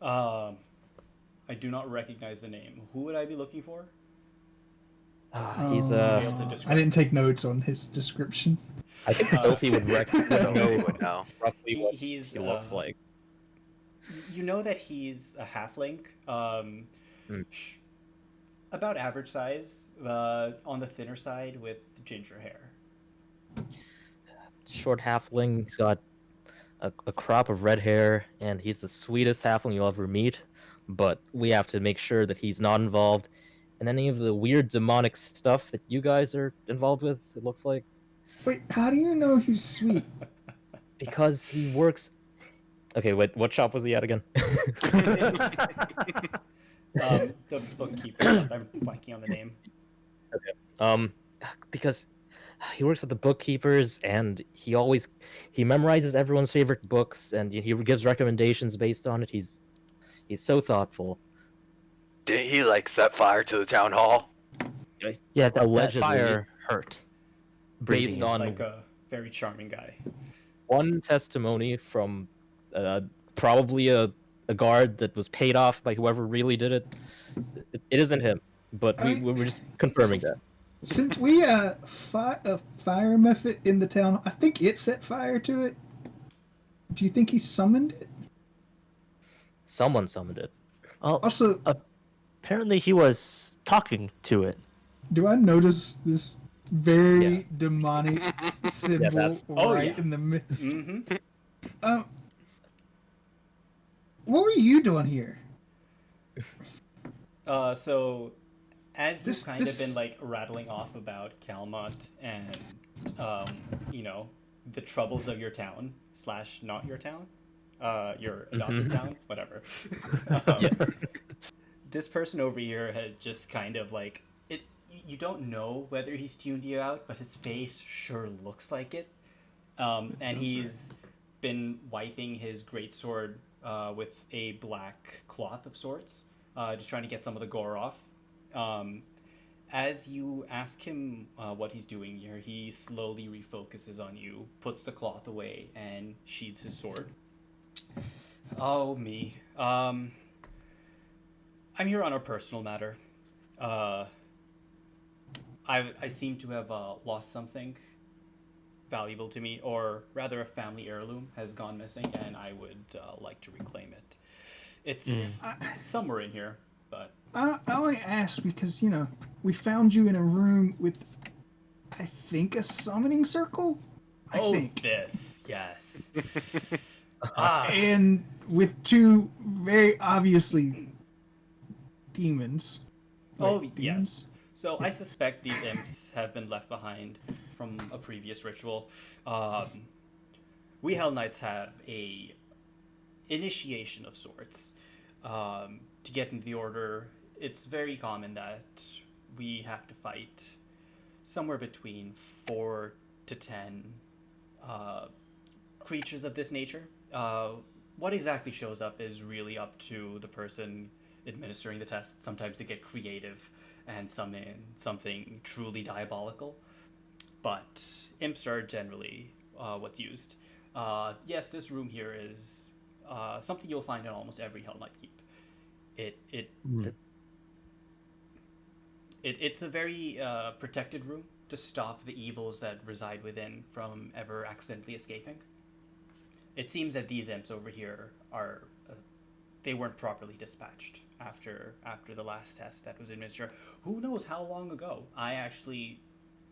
I do not recognize the name. Who would I be looking for? He's Oh. Would you be able to I describe? didn't take notes on his description. I think Sophie would Nobody know would know. roughly what He's he looks like. You know that he's a halfling, Hmm. about average size, on the thinner side with ginger hair. Short halfling. He's got a crop of red hair, and he's the sweetest halfling you'll ever meet. But we have to make sure that he's not involved in any of the weird demonic stuff that you guys are involved with. It looks like Wait, how do you know he's sweet? because he works. Okay, wait. What shop was he at again? The bookkeeper. I'm blanking on the name. Because he works at the bookkeepers, and he memorizes everyone's favorite books, and he gives recommendations based on it. He's so thoughtful. Didn't he like set fire to the town hall? Yeah, that Allegedly. fire hurt. Breathing. Based He's on like a very charming guy. one testimony from probably a guard that was paid off by whoever really did it. It isn't him, but we're just confirming that. Since we fought a fire method in the town, I think it set fire to it. Do you think he summoned it? Someone summoned it. Oh, Also, apparently he was talking to it. do I notice this very Yeah. demonic symbol that's- Oh, right yeah. in the middle? Mm-hmm. What were you doing here? So, as This- you've kind of this- been like rattling off about Calmont and, you know, the troubles of your town / not your town, your adopted town, whatever. This person over here had just kind of like it. You don't know whether he's tuned you out, but his face sure looks like it. And sounds he's been wiping his greatsword with a black cloth of sorts, just trying to get some of the gore off. As you ask him what he's doing here, he slowly refocuses on you, puts the cloth away, and sheathes his sword. Oh, me. I'm here on a personal matter. I seem to have lost something valuable to me, or rather a family heirloom has gone missing, and I would like to reclaim it. It's somewhere in here, but I only asked because, we found you in a room with, I think, a summoning circle? I think. this, yes. And with two very obviously demons. Oh, Wait, yes. demons? So I suspect these imps have been left behind from a previous ritual. We Hell Knights have a initiation of sorts. To get into the order, it's very common that we have to fight somewhere between 4 to 10 creatures of this nature. What exactly shows up is really up to the person administering the test. Sometimes they get creative and summon something truly diabolical, but imps are generally what's used. Yes, this room here is something you'll find in almost every Hell Knight keep. It's a very protected room to stop the evils that reside within from ever accidentally escaping. It seems that these imps over here are they weren't properly dispatched after the last test that was administered. Who knows how long ago? I actually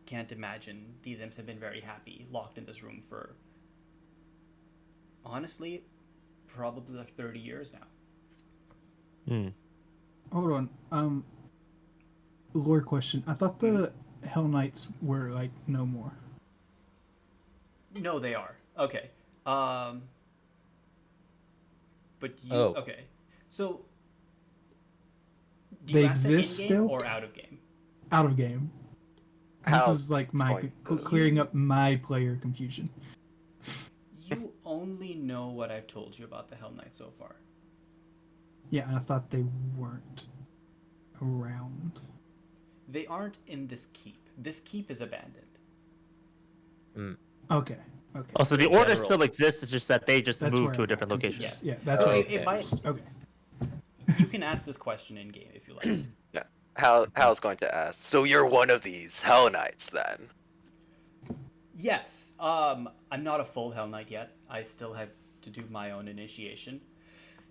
can't imagine these imps have been very happy locked in this room for honestly probably like 30 years now. Hold on. lore question. I thought the Hell Knights were like no more. No, they are. Okay. But you Oh. okay. So do They you ask that exist in-game still? or out of game? Out of game. This How is like it's my going to- clearing up my player confusion. You only know what I've told you about the Hell Knight so far. Yeah, and I thought they weren't around. They aren't in this keep. This keep is abandoned. Okay. Okay. Oh, so the order General. still exists. It's just that they just That's moved where to a I'm different confused. location. Yes. Yeah, that's Oh, what It might. Okay. You can ask this question in game if you like. Hal's going to ask. So you're one of these Hell Knights then? Yes. I'm not a full Hell Knight yet. I still have to do my own initiation.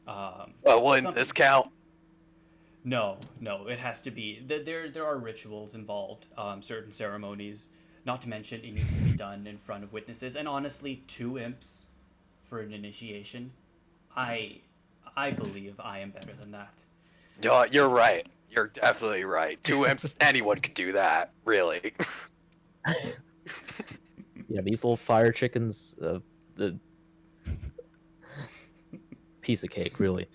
Well, wouldn't something- this count? No, it has to be. There are rituals involved, certain ceremonies. Not to mention, it needs to be done in front of witnesses. And honestly, 2 imps for an initiation, I believe I am better than that. No, you're right. You're definitely right. 2 imps, anyone could do that, really. Yeah, these little fire chickens, the piece of cake, really.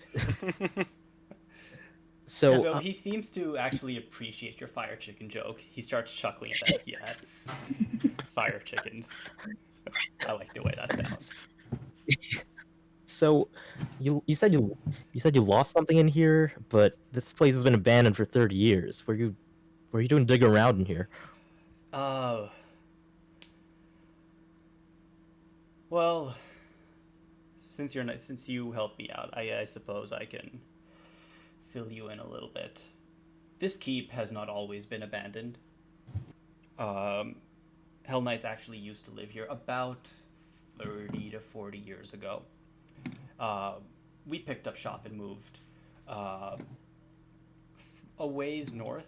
So, So he seems to actually appreciate your fire chicken joke. He starts chuckling at that. Yes, fire chickens. I like the way that sounds. so you said you lost something in here, but this place has been abandoned for 30 years. Were you doing digging around in here? Well, since you helped me out, I suppose I can fill you in a little bit. This keep has not always been abandoned. Hell Knights actually used to live here about 30 to 40 years ago. We picked up shop and moved a ways north.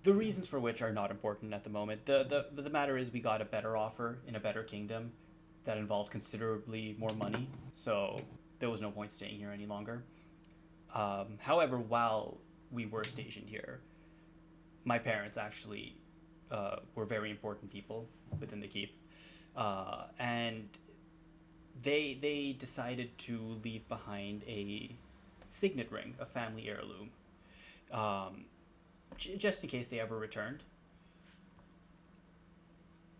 The reasons for which are not important at the moment. The matter is we got a better offer in a better kingdom that involved considerably more money, so there was no point staying here any longer. However, while we were stationed here, my parents actually were very important people within the keep, and they decided to leave behind a signet ring, a family heirloom, just in case they ever returned.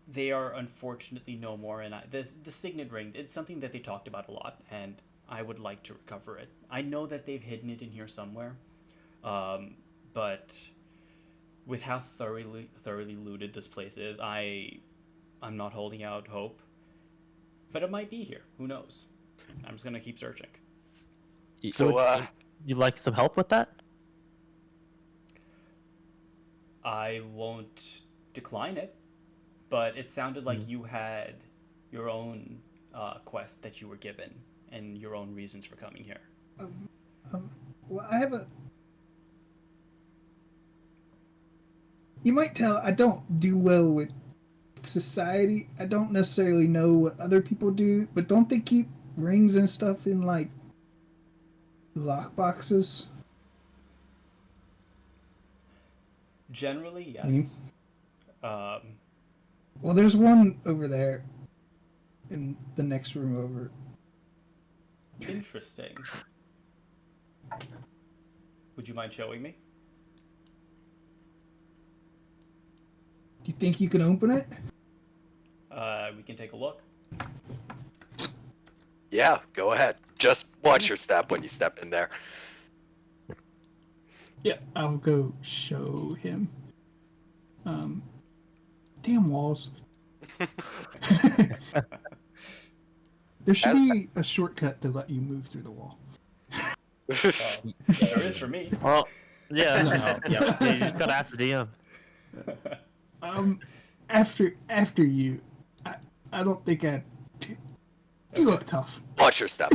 They are unfortunately no more, and the signet ring, it's something that they talked about a lot, and I would like to recover it. I know that they've hidden it in here somewhere, but with how thoroughly looted this place is, I'm not holding out hope. But it might be here. Who knows? I'm just gonna keep searching. So, You like some help with that? I won't decline it, but it sounded like you had your own quest that you were given and your own reasons for coming here. Well, I have a. You might tell I don't do well with society. I don't necessarily know what other people do, but don't they keep rings and stuff in like lock boxes? Generally, yes. Well, there's one over there in the next room over. Interesting. Would you mind showing me? Do you think you can open it? We can take a look. yeah, go ahead. Just watch your step when you step in there. Yeah, I'll go show him. Damn walls. There should be a shortcut to let you move through the wall. There is for me. Well, yeah, No, yeah. You just gotta ask the DM. After you, I don't think I'd. You look tough. Watch your step.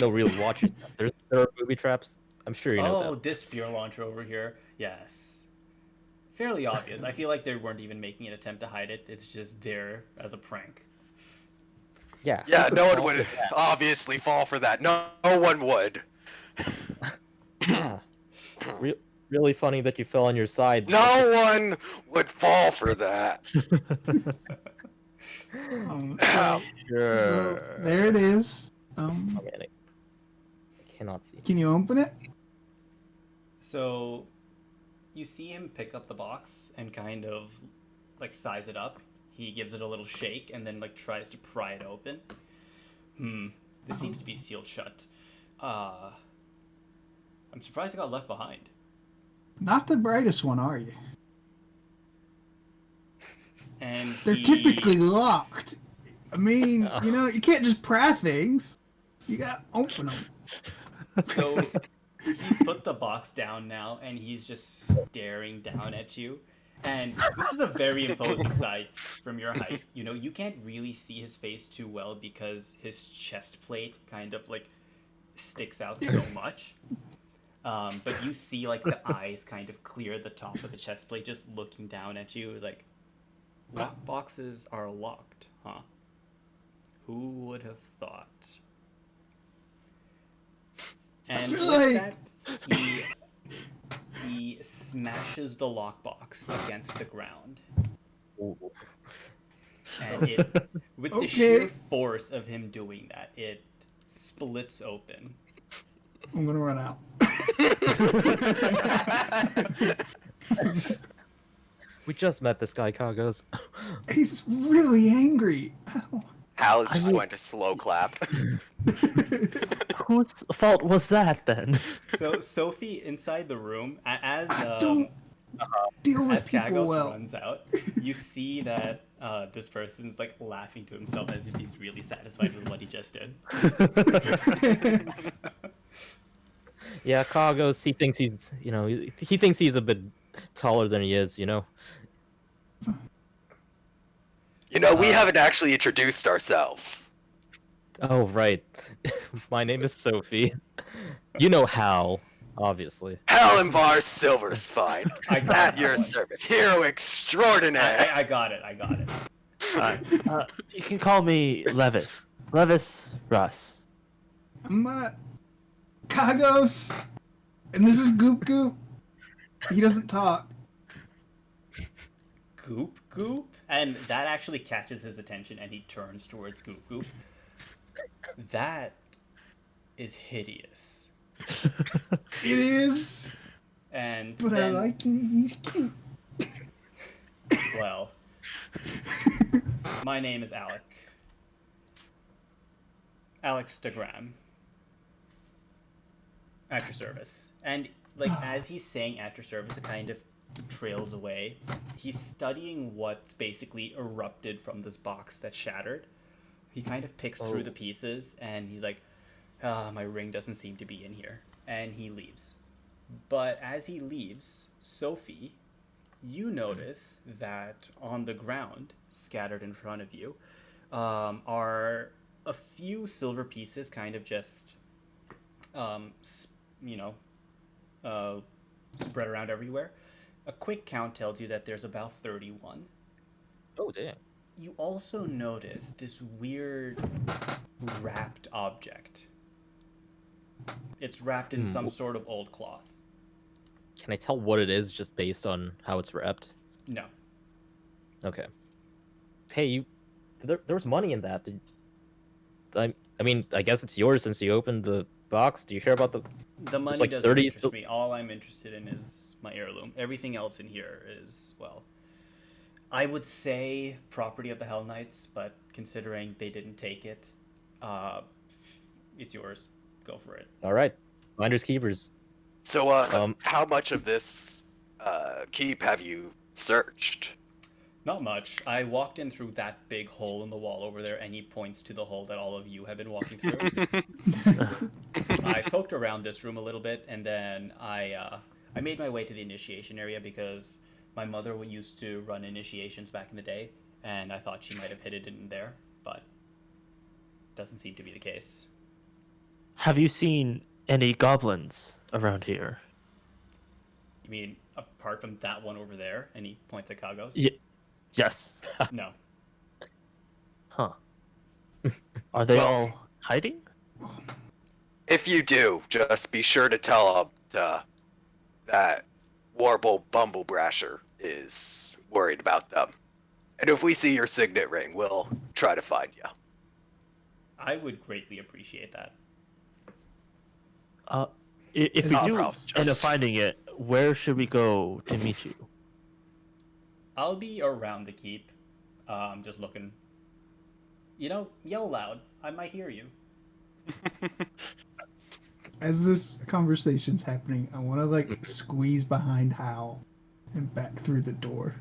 No, really, watch it. There are booby traps. I'm sure you know Oh, that. this spear launcher over here. Yes. Fairly obvious. I feel like they weren't even making an attempt to hide it. It's just there as a prank. Yeah. Yeah, who no could one fall would for that? obviously fall for that. No one would. Really funny that you fell on your side. No one would fall for that. So Sure. there it is. Oh, man, I cannot see. Can you open it? So you see him pick up the box and kind of like size it up. He gives it a little shake and then like tries to pry it open. This seems to be sealed shut. I'm surprised it got left behind. Not the brightest one, are you? And They're typically locked. I mean, you know, you can't just pry things. You gotta open them. So he's put the box down now and he's just staring down at you. And this is a very imposing sight from your height. You know, you can't really see his face too well because his chest plate kind of like sticks out so much. But you see like the eyes kind of clear the top of the chest plate just looking down at you. It's like, lock boxes are locked, huh? Who would have thought? And feel with like- that, he smashes the lockbox against the ground. Ooh. And it, with the Okay. sheer force of him doing that, it splits open. I'm gonna run out. We just met this guy, Kagos. He's really angry. Ow. Hal is I just mean- going to slow clap. Whose fault was that then? So Sophie inside the room, as I don't deal with as people Kagos well. runs out, you see that this person's like laughing to himself as if he's really satisfied with what he just did. Yeah, Kagos, he thinks he's, you know, he thinks he's a bit taller than he is, you know? You know, we haven't actually introduced ourselves. Oh, right. My name is Sophie. You know Hal, obviously. Hal Bar Silverspine, I got at it. your service. Hero extraordinaire. I got it. You can call me Levis. Levis Russ. I'm Kagos, and this is Goop Goop. He doesn't talk. Goop Goop? And that actually catches his attention and he turns towards Goop Goop. That is hideous. It is, And but then, I like him. He's cute. well, my name is Alec. Alex DeGram. At your service. And like as he's saying at your service, it kind of trails away. He's studying what's basically erupted from this box that shattered. He kind of picks through the pieces and he's like, my ring doesn't seem to be in here. And he leaves. But as he leaves, Sophie, you notice that on the ground, scattered in front of you, are a few silver pieces kind of just, spread around everywhere. A quick count tells you that there's about 31. Oh, damn. You also notice this weird wrapped object. It's wrapped in some sort of old cloth. Can I tell what it is just based on how it's wrapped? No. Okay. Hey, there was money in that. I mean, I guess it's yours since you opened the box. Do you care about the... The money like doesn't 30 interest me. All I'm interested in is my heirloom. Everything else in here is, well, I would say property of the Hell Knights, but considering they didn't take it, it's yours. Go for it. All right. Finders keepers. So, Um, how much of this keep have you searched? Not much. I walked in through that big hole in the wall over there, and he points to the hole that all of you have been walking through. I poked around this room a little bit, and then I made my way to the initiation area because my mother used to run initiations back in the day, and I thought she might have hid it in there, but doesn't seem to be the case. Have you seen any goblins around here? You mean apart from that one over there? And he points at Kagos? Yes. No. Huh. Are they Well- all hiding? If you do, just be sure to tell them to that Warble Bumblebrasher is worried about them. And if we see your signet ring, we'll try to find you. I would greatly appreciate that. If we No do problem, end up just- finding it, where should we go to meet you? I'll be around the keep, just looking. Yell loud. I might hear you. As this conversation's happening, I want to like squeeze behind Hal and back through the door.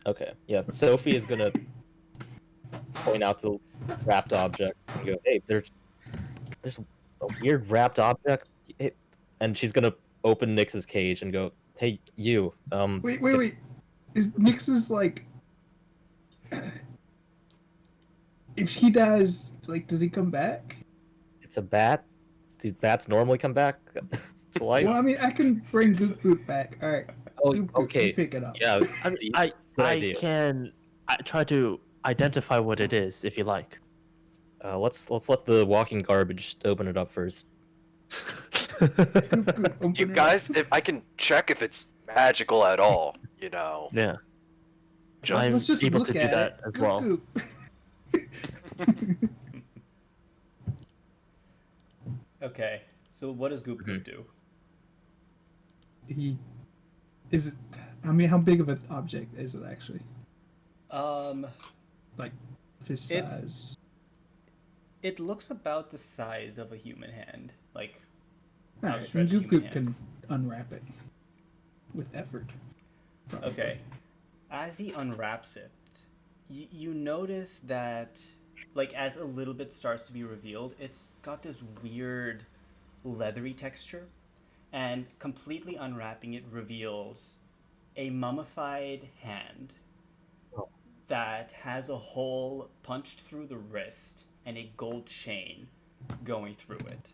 Okay, yeah. Sophie is gonna point out the wrapped object and go, "Hey, there's a weird wrapped object," and she's gonna open Nyx's cage and go, "Hey, you." Wait. Is Nyx's like? If he dies, like, does he come back? It's a bat. Do bats normally come back to life? Well, I mean, I can bring Goop Goop back. All right, Oh, Goop Goop, okay. you pick it up. Yeah, I Good idea. can try to identify what it is if you like. let's let the walking garbage open it up first. Goop Goop, open You it guys, up. if I can check if it's magical at all, Yeah. Just, Let's just able look to do at that it. as Goop well. Goop. Okay, so what does Goop Goop do? He is it? I mean, how big of an object is it actually? Like his It's- size. It looks about the size of a human hand. Like, All right, and outstretched Goop human Goop hand. can unwrap it with effort. probably. Okay. As he unwraps it, you notice that, like, as a little bit starts to be revealed, it's got this weird leathery texture. And completely unwrapping it reveals a mummified hand that has a hole punched through the wrist and a gold chain going through it.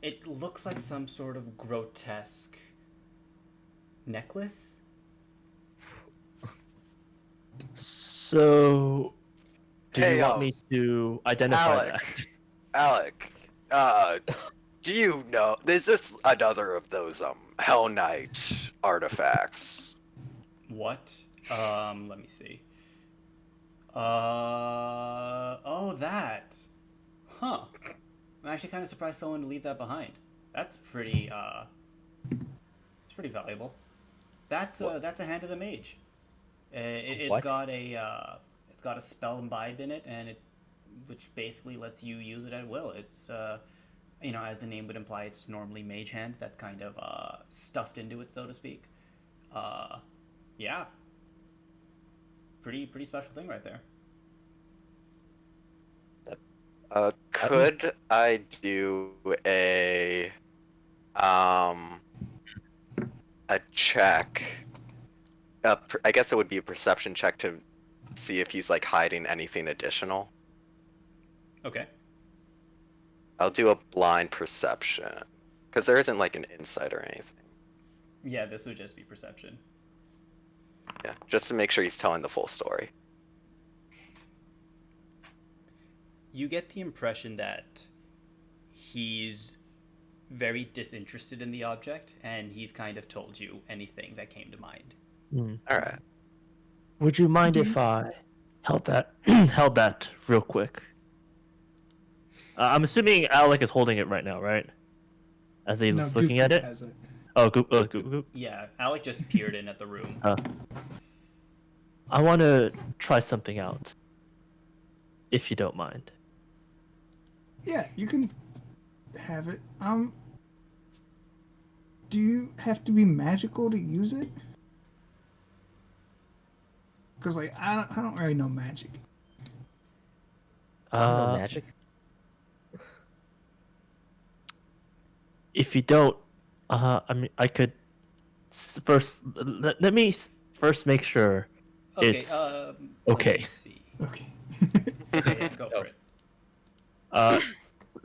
It looks like some sort of grotesque necklace. So, do Hey, you want me to identify that? Alec, do you know, is this another of those, Hell Knight artifacts? What? Let me see. Oh, that. Huh. I'm actually kind of surprised someone would leave that behind. That's pretty, it's pretty valuable. That's a hand of the mage. It's What? got a spell imbibed in it, and which basically lets you use it at will. It's, as the name would imply, it's normally mage hand that's kind of stuffed into it, so to speak. Yeah. Pretty special thing right there. Could I do a check? I guess it would be a perception check to see if he's like hiding anything additional. Okay. I'll do a blind perception because there isn't like an insight or anything. Yeah, this would just be perception. Yeah, just to make sure he's telling the full story. You get the impression that he's very disinterested in the object, and he's kind of told you anything that came to mind. All right. Would you mind if I held that real quick? I'm assuming Alec is holding it right now, right? As he's No, looking Goop at Goop it. has it. Oh, Goop. Yeah, Alec just peered in at the room. I want to try something out, if you don't mind. Yeah, you can have it. Do you have to be magical to use it? Because like I don't really know magic. No magic. If you don't, I mean, I could first. Let me first make sure Okay, it's let okay. me see. Okay. Okay, yeah, go for it.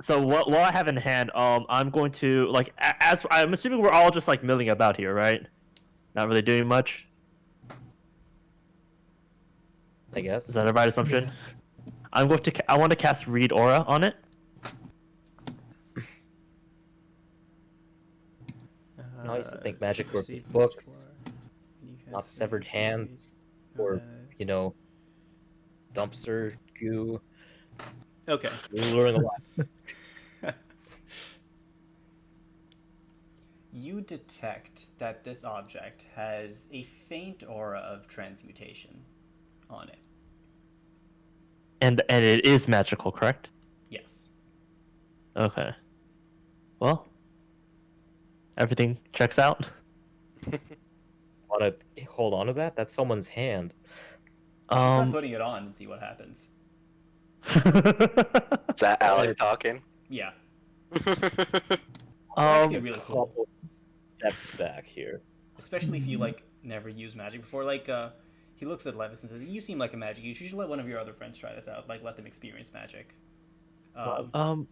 So what I have in hand, I'm going to like as I'm assuming we're all just like milling about here, right? Not really doing much. I guess. Is that a right assumption? Yeah. I'm going to. I want to cast Read Aura on it. I used to think magic worked with Receive books, magic aura. When you not cast it, severed you hands, or read- you know, dumpster goo. Okay. We're learning a lot. You detect that this object has a faint aura of transmutation on it. And it is magical, correct? Yes. Okay. Well, everything checks out. Want to hold on to that? That's someone's hand. Try putting it on and see what happens. Is that Alec talking? Yeah. It's actually um, really cool. Couple steps back here. Especially if you like never used magic before. Like he looks at Levis and says, "You seem like a magic user. You should let one of your other friends try this out. Like let them experience magic." oh,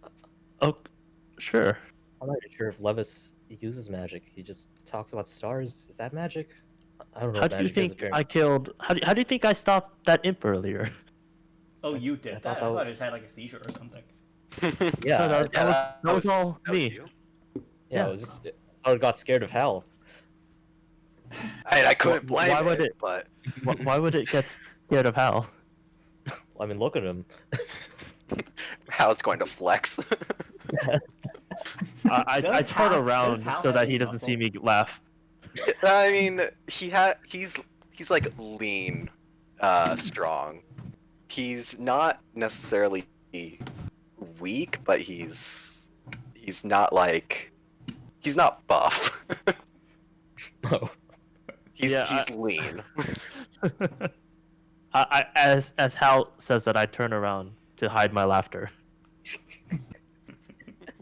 sure. I'm not even sure if Levis uses magic. He just talks about stars. Is that magic? I don't know. How If do you magic is think apparent. I killed? How do you think I stopped that imp earlier? Oh, you did I that? thought I that thought was- it just had like a seizure or something. Yeah, No, that was all that was me. you. yeah. It was just. I got scared of hell. I couldn't blame Why would it, it- but Why would it get scared of Hal? I mean, look at him. Hal's going to flex. I Does turn Hal- around does Hal so have that he any doesn't muscle? see me laugh. I mean, he's like lean, strong. He's not necessarily weak, but he's not like he's not buff. Oh, he's Yeah, he's lean. As Hal says that, I turn around to hide my laughter.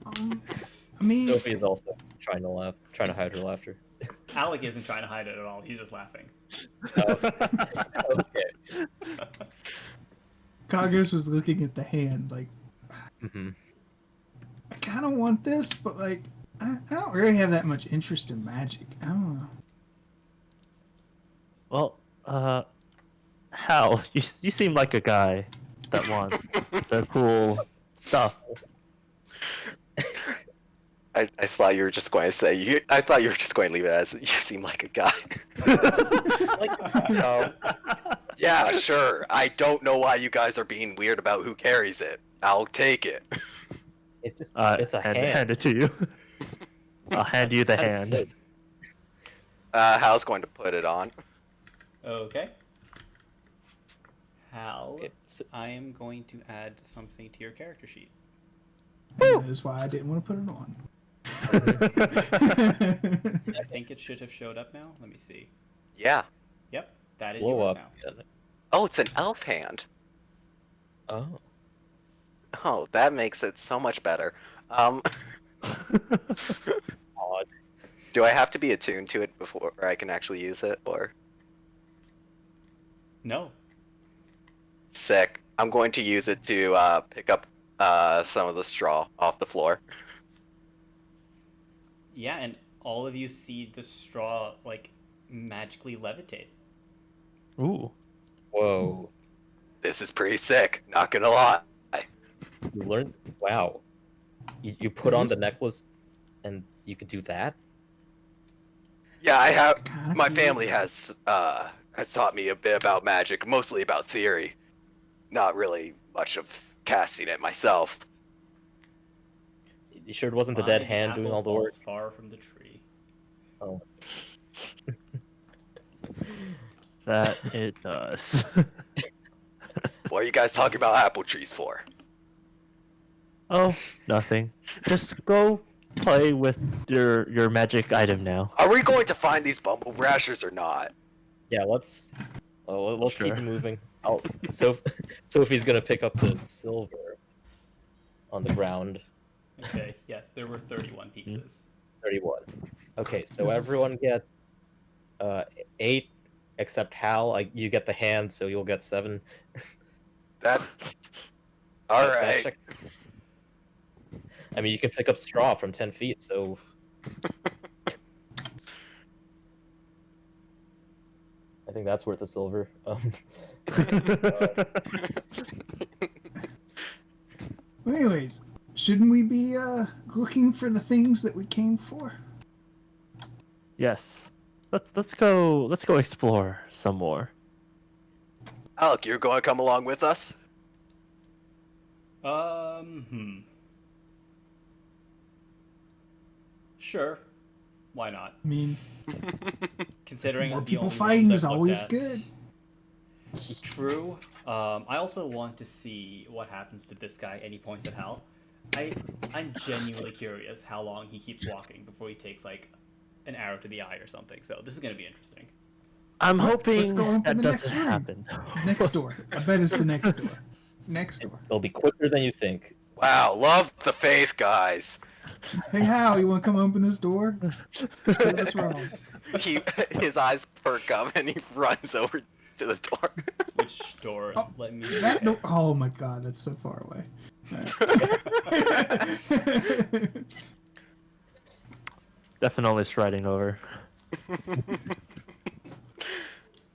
I mean, Sophie is also trying to hide her laughter. Alec isn't trying to hide it at all. He's just laughing. Okay. Kagos is looking at the hand like, Mm-hmm. I kind of want this, but like, I don't really have that much interest in magic. I don't know. Well, Hal, you seem like a guy that wants the cool stuff. I thought you were just going to say. I thought you were just going to leave it as you seem like a guy. No. Yeah, sure. I don't know why you guys are being weird about who carries it. I'll take it. It's just. It's a hand. Hand it to you. I'll hand you the Kinda hand. good. Hal's going to put it on. Okay. Hal, Okay, so- I am going to add something to your character sheet. That is why I didn't want to put it on. I think it should have showed up now. Let me see. Yeah. Yep, that is blow yours up. now. Oh, it's an elf hand. Oh. Oh, that makes it so much better. Odd. Do I have to be attuned to it before I can actually use it, or No. sick? I'm going to use it to pick up some of the straw off the floor. Yeah, and all of you see the straw like magically levitate. Ooh. Whoa. This is pretty sick. Not gonna lie. You learned. Wow. You put on the necklace, and you could do that. Yeah, I have. Kinda My cool. family has taught me a bit about magic, mostly about theory. Not really much of casting it myself. You sure it wasn't the Why dead hand doing apple all the work? falls far from the tree. Oh. That it does. What are you guys talking about apple trees for? Oh, nothing. Just go play with your magic item now. Are we going to find these bumble brashers or not? Yeah, let's Sure. keep it moving. Sophie's gonna pick up the silver on the ground. Okay, yes, there were 31 pieces. 31. Okay, so This is- everyone gets 8 except Hal. You get the hand, so you'll get 7. That. All That right. checks. I mean, you can pick up straw from 10 feet, so. I think that's worth a silver. Anyways, shouldn't we be looking for the things that we came for? Yes. Let's go explore some more. Alec, you're going to come along with us? Sure. Why not? I mean, Considering more the people only fighting rooms is I've looked always at- good. True. I also want to see what happens to this guy, and he points at Hal. I'm genuinely curious how long he keeps walking before he takes like an arrow to the eye or something. So this is gonna be interesting. I'm Let's hoping go open that the next doesn't room. happen. Next door. I bet it's the next door. Next door. It'll be quicker than you think. Wow, love the faith, guys. Hey, Hal, you want to come open this door? Prove us wrong. His eyes perk up and he runs over to the door. Which door? Oh, Let me. That door. Oh my god, that's so far away. Alright. Definitely striding over.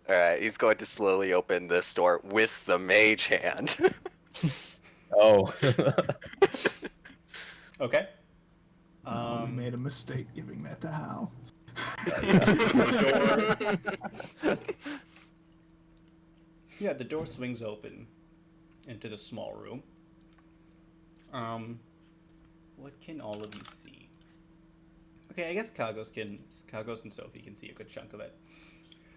Alright, he's going to slowly open this door with the mage hand. Oh. Okay. We made a mistake giving that to Hal. Yeah, the door swings open into the small room. What can all of you see? Okay, I guess Kagos and Sophie can see a good chunk of it.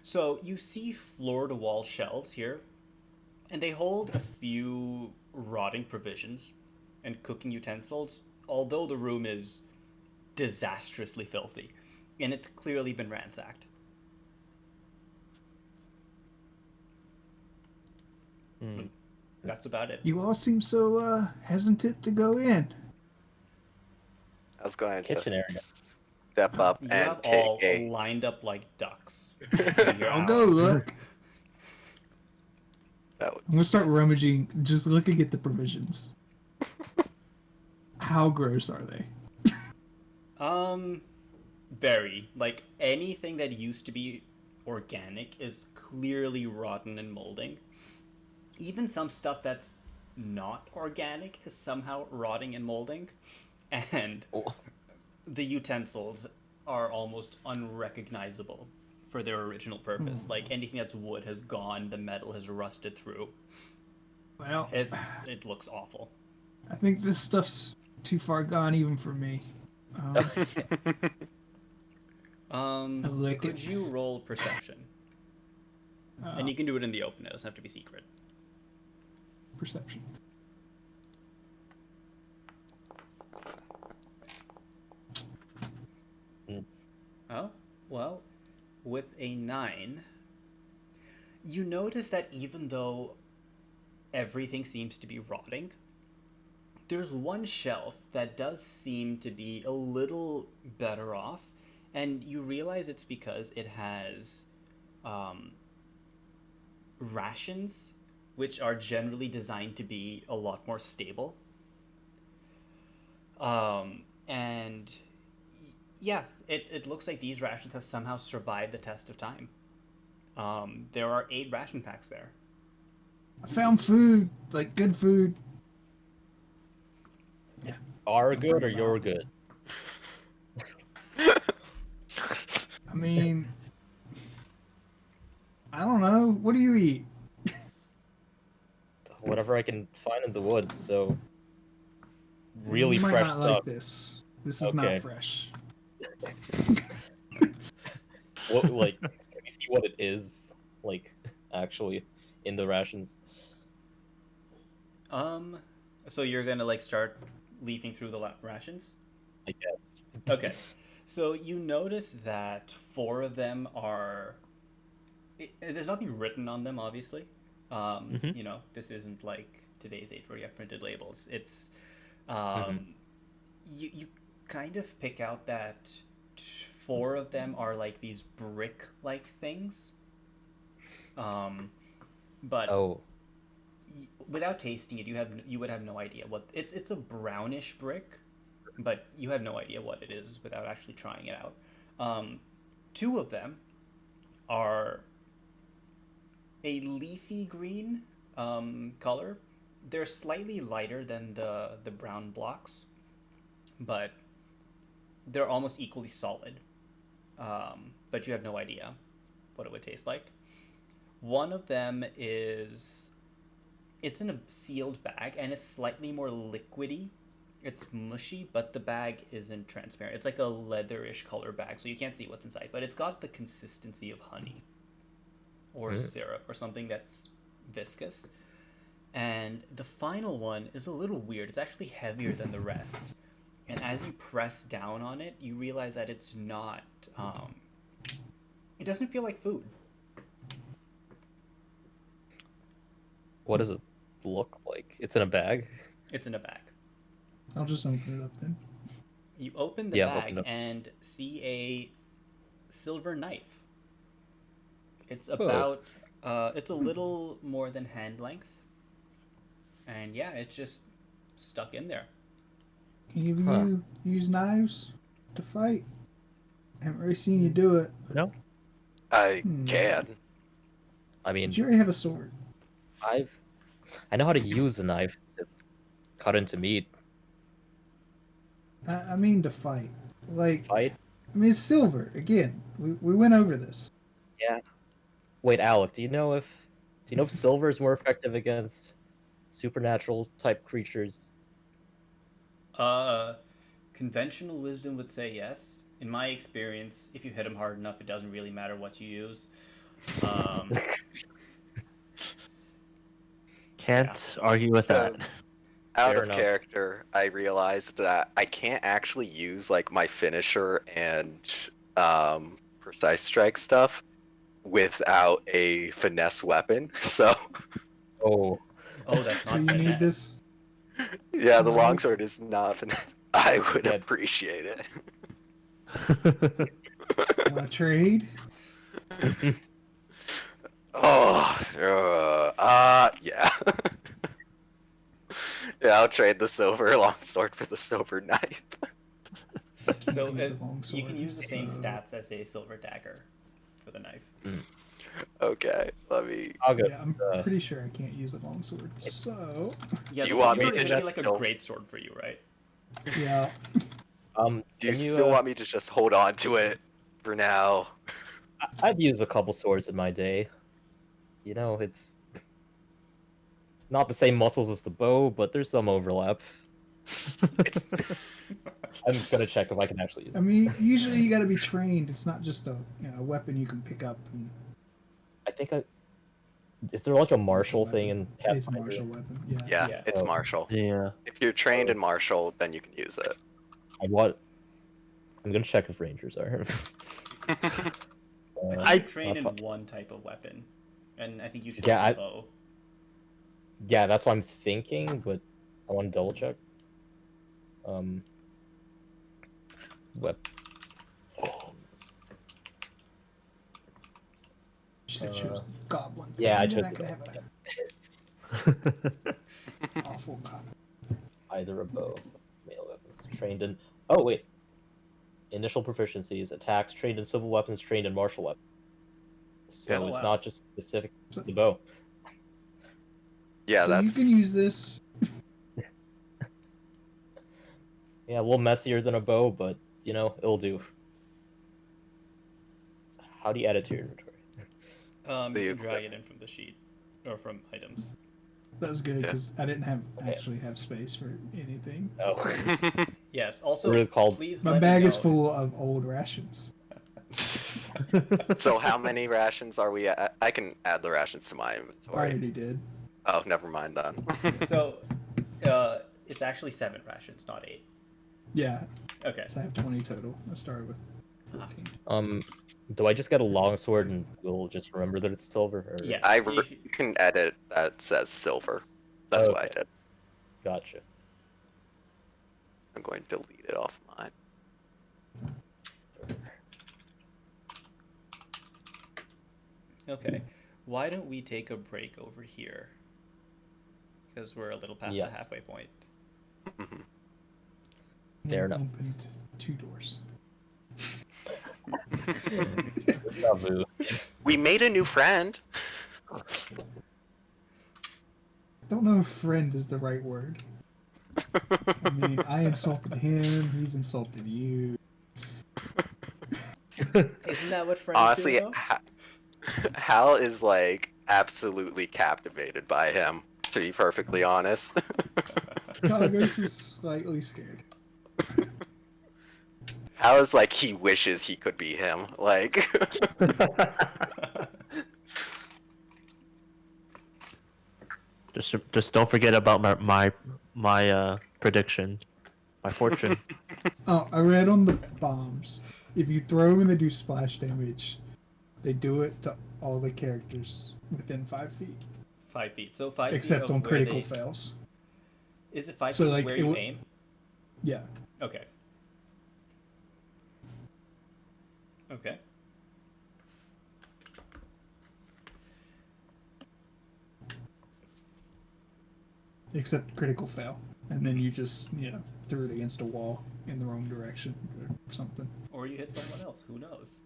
So you see floor-to-wall shelves here, and they hold a few rotting provisions and cooking utensils, although the room is disastrously filthy, and it's clearly been ransacked. That's about it. You all seem so hesitant to go in. I was going Kitchen to area. step up You and have all take a. lined up like ducks. I'll go look. That was, I'm gonna start rummaging, just looking at the provisions. How gross are they? Very. Like, anything that used to be organic is clearly rotten and molding. Even some stuff that's not organic is somehow rotting and molding. And Oh. the utensils are almost unrecognizable for their original purpose. Like, anything that's wood has gone, the metal has rusted through. Well, It looks awful. I think this stuff's too far gone even for me. I like Could it. you roll perception? And you can do it in the open, it doesn't have to be secret. Perception. Oh, well, with a 9, you notice that even though everything seems to be rotting, there's one shelf that does seem to be a little better off, and you realize it's because it has rations, which are generally designed to be a lot more stable. And yeah, it looks like these rations have somehow survived the test of time. There are 8 ration packs there. I found food, like good food. Our good or your good? I mean, I don't know. What do you eat? Whatever I can find in the woods, so really you might fresh not stuff. like this. This is not Okay. fresh. What, like, can you see what it is, like, actually, in the rations? So you're gonna like start leafing through the rations? I guess. Okay. So you notice that 4 of them are. There's nothing written on them, obviously. You know, this isn't like today's age where you have printed labels. It's. You kind of pick out that 4 of them are like these brick-like things. But Oh, without tasting it, you would have no idea what it's a brownish brick, but you have no idea what it is without actually trying it out. 2 of them are a leafy green color, they're slightly lighter than the brown blocks, but they're almost equally solid. But you have no idea what it would taste like. One of them is it's in a sealed bag and it's slightly more liquidy. It's mushy, but the bag isn't transparent. It's like a leatherish color bag, so you can't see what's inside. But it's got the consistency of honey or syrup or something that's viscous. And the final one is a little weird. It's actually heavier than the rest. And as you press down on it, you realize that it's not. It doesn't feel like food. What does it look like? It's in a bag. It's in a bag. I'll just open it up then. You open the Yeah, bag open it up. and see a silver knife. It's about. It's a little more than hand length. And yeah, it's just stuck in there. Any of you use knives to fight? I haven't really seen you do it. No. I can. I mean, But you already have a sword. I know how to use a knife to cut into meat. I mean to fight. Like, Fight? I mean, it's silver. Again, we went over this. Yeah. Wait, Alec, do you know if silver is more effective against supernatural type creatures? Conventional wisdom would say yes. In my experience, if you hit them hard enough, it doesn't really matter what you use. Can't argue with that. Out Fair of enough. character, I realized that I can't actually use like my finisher and precise strike stuff without a finesse weapon. So Oh, Oh, that's So not you need finesse. this. yeah, the Right. longsword is not finesse. I would Yeah. appreciate it. Want to trade? Yeah. Yeah, I'll trade the silver longsword for the silver knife. So Use a long you can sword, use the same so- stats as a silver dagger for the knife. Okay, let me. I'll go. Yeah, I'm pretty sure I can't use a longsword. So, Yeah, Do the you want me longsword to would just be like a still- great sword for you, right? yeah. Do you Can still want me to just hold on to it for now? I've used a couple swords in my day. You know, it's not the same muscles as the bow, but there's some overlap. It's I'm gonna check if I can actually use I it. mean, usually you got to be trained. It's not just a a weapon you can pick up. And I think is there like a martial thing in it's a Pathfinder? martial weapon. Yeah. yeah, Yeah. it's Oh. martial. Yeah. If you're trained in martial, then you can use it. I'm gonna check if rangers are. I I- train in fuck. one type of weapon, and I think you should Yeah, use the bow. Yeah, that's what I'm thinking, but I want to double check. Web. Should have chose the goblin. Yeah, I Then chose I the could have goblin. an awful goblin. Either a bow, melee weapons, trained in. Oh wait, initial proficiencies, attacks, trained in civil weapons, trained in martial weapons. So Oh, it's wow. not just specific to the bow. Yeah, So that's. you can use this. Yeah, a little messier than a bow, but you know it'll do. How do you add it to your inventory? You The can drag it in from the sheet or from items. That was good Yeah. because I didn't actually have space for anything. Oh, Yes. Also, What are they called? please My let me bag is know- full of old rations. So how many rations are we at? I can add the rations to my I inventory. already did. Oh, never mind then. So, it's actually 7 rations, not 8. Yeah, Okay. so I have 20 total. I started with 14. Do I just get a longsword and we'll just remember that it's silver? Or... Yeah. You can edit that says silver. That's what I Okay. did. Gotcha. I'm going to delete it off mine. Okay. Why don't we take a break over here? Because we're a little past Yes. the halfway point. Fair We enough. Opened 2 doors. Bravo. We made a new friend. don't know if friend is the right word. I mean, I insulted him. He's insulted you. Isn't that what friends Honestly, do, though? Hal is like absolutely captivated by him. To be perfectly honest. Kagos is slightly scared. Hal is like he wishes he could be him. Like. Just don't forget about my prediction, my fortune. Oh, I read on the bombs. If you throw them and they do splash damage, they do it to all the characters within 5 feet, 5 feet. So 5 feet. except of on where critical they... fails. Is it 5 So, feet like, where it you would- aim? Yeah. Okay. Okay. Except critical fail, and then you just threw it against a wall in the wrong direction or something. Or you hit someone else. Who knows?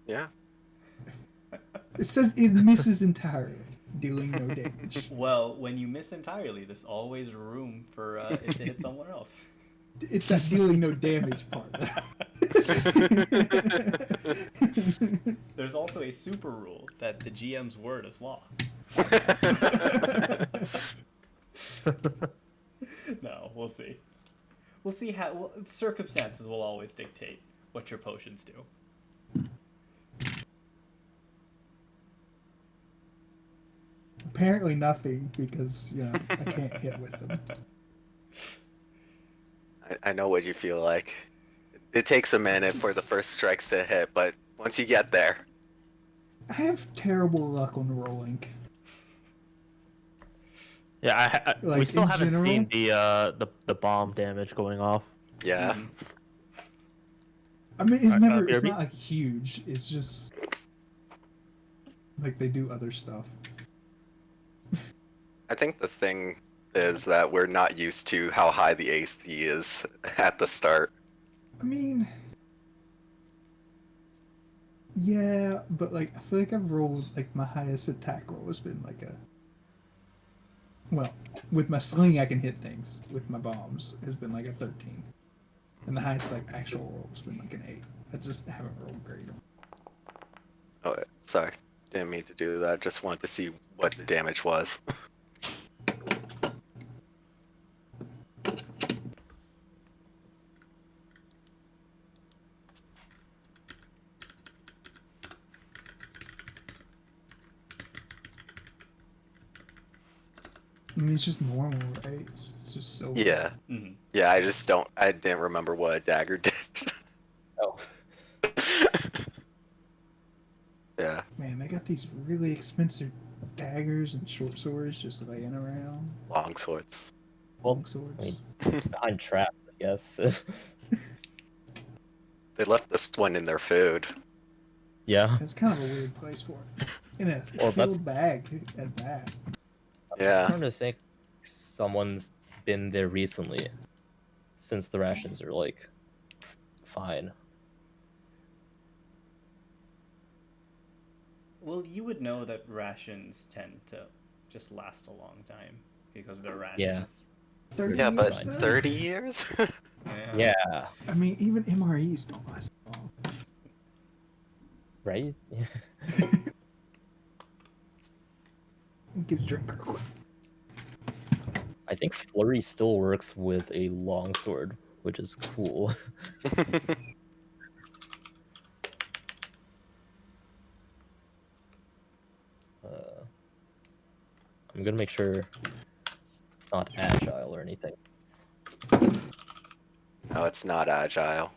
Yeah. It says it misses entirely, dealing no damage. Well, when you miss entirely, there's always room for it to hit someone else. It's that dealing no damage part. There's also a super rule that the GM's word is law. No, we'll see. We'll see how. Well, circumstances will always dictate what your potions do. Apparently nothing, because I can't hit with them. I know what you feel like. It takes a minute for the first strikes to hit, but once you get there. I have terrible luck on rolling. Yeah, we Like, still in haven't seen general? the bomb damage going off. Yeah. I mean, it's Alright, it's BRB? not like huge. It's just like they do other stuff. I think the thing is that we're not used to how high the AC is at the start. I mean, yeah, but like I feel like I've rolled like my highest attack roll has been like a. Well, with my sling I can hit things. With my bombs has been like a 13, and the highest like actual roll has been like an 8. I just haven't rolled great. Oh, sorry. Didn't mean to do that. Just wanted to see what the damage was. I mean, it's just normal, right? It's just so. Yeah. Mm-hmm. Yeah, I didn't remember what a dagger did. Oh, Yeah. Man, they got these really expensive daggers and short swords just laying around. Long swords. Long swords. I mean, behind traps, I guess. They left this one in their food. Yeah. It's kind of a weird place for it. In a Well, sealed bag at that. I'm Yeah. trying to think someone's been there recently, since the rations are like fine. Well, you would know that rations tend to just last a long time because they're Yeah. rations. 30 Yeah, but years, though? 30 years? Yeah. I mean, even MREs don't last long. Right? Get a drink real quick. I think Flurry still works with a longsword, which is cool. I'm gonna make sure it's not agile or anything. No, it's not agile.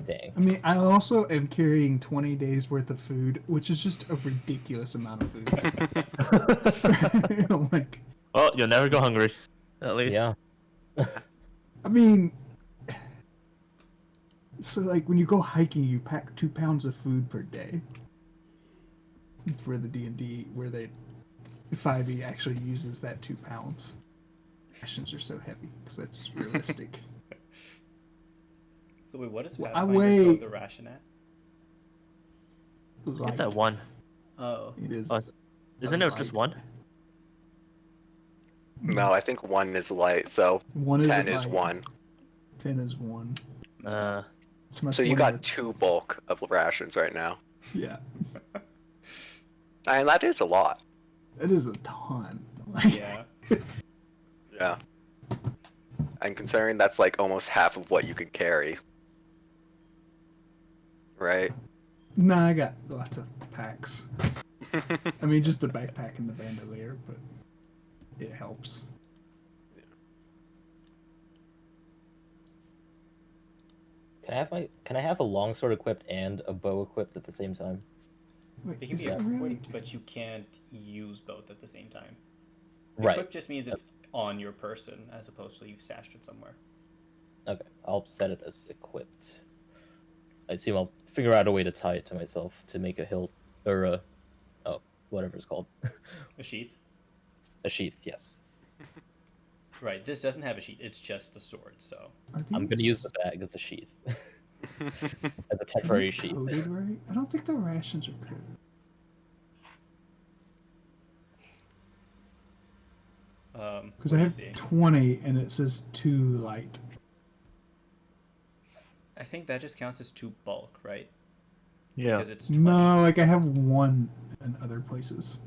Dang. I mean, I also am carrying 20 days worth of food, which is just a ridiculous amount of food. Like, Well, you'll never go hungry. At least. Yeah. I mean, so like when you go hiking, you pack 2 pounds of food per day. It's where the D&D, where they 5e actually uses that 2 pounds. Rations are so heavy because that's just realistic. So wait, what is Well, I Pathfinder throw weigh- the ration at? It's Light. at 1. Oh, It is. Oh, Isn't it just light. 1? No, I think 1 is light, so 1 10 is is light. 1. 10 is 1. Uh, It's my So you 20 got 2 bulk of rations right now. Yeah, And that is a lot. it is a ton. Yeah. Yeah. And considering that's like almost half of what you could carry. Right? Nah, I got lots of packs. I mean, just the backpack and the bandolier, but it helps. Can I have a longsword equipped and a bow equipped at the same time? Wait, They can is be that equipped, really? but you can't use both at the same time. Right. Equipped just means it's on your person as opposed to you've stashed it somewhere. Okay, I'll set it as equipped. I assume I'll figure out a way to tie it to myself to make a hilt or a whatever it's called, A sheath? a sheath. Yes, Right, this doesn't have a sheath, it's just the sword, so. Are I'm gonna use these- the bag as a sheath, as a are temporary these sheath. coded right? I don't think the rations are coded. Because What I do you have see? 20 and it says 2 light. I think that just counts as 2 bulk, right? yeah. Because it's 20. No, like I have 1 in other places.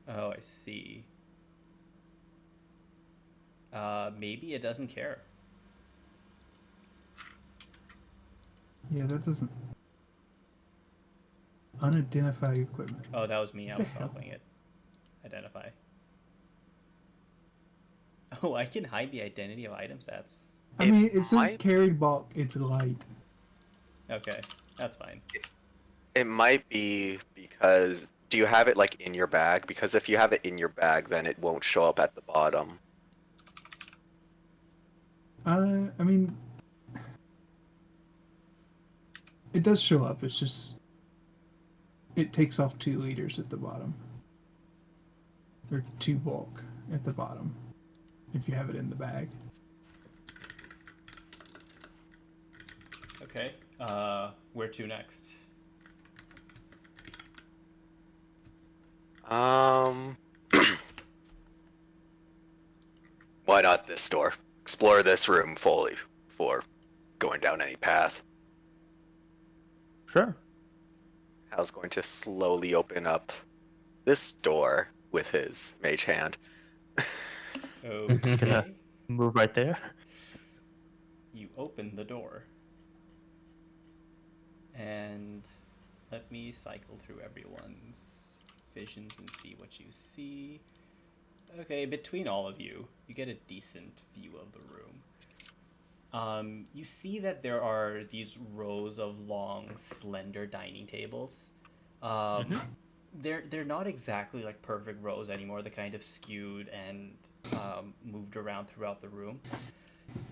Oh, I see. Maybe it doesn't care. Yeah, that doesn't. Unidentified equipment. Oh, that was me. I The was hell? toppling it. Identify. Oh, I can hide the identity of items. That's I It mean, it says might- carried bulk, it's light. okay. That's fine. It might be because do you have it like in your bag? Because if you have it in your bag, then it won't show up at the bottom. I mean, it does show up. It's just it takes off 2 liters at the bottom, or 2 bulk at the bottom, if you have it in the bag. Okay. Where to next? Why not this door? Explore this room fully before going down any path. Sure. Hal's going to slowly open up this door with his mage hand. Just gonna- Okay. Move right there. You open the door. And let me cycle through everyone's visions and see what you see. Okay, between all of you, you get a decent view of the room. You see that there are these rows of long, slender dining tables. They're not exactly like perfect rows anymore. They're kind of skewed and moved around throughout the room.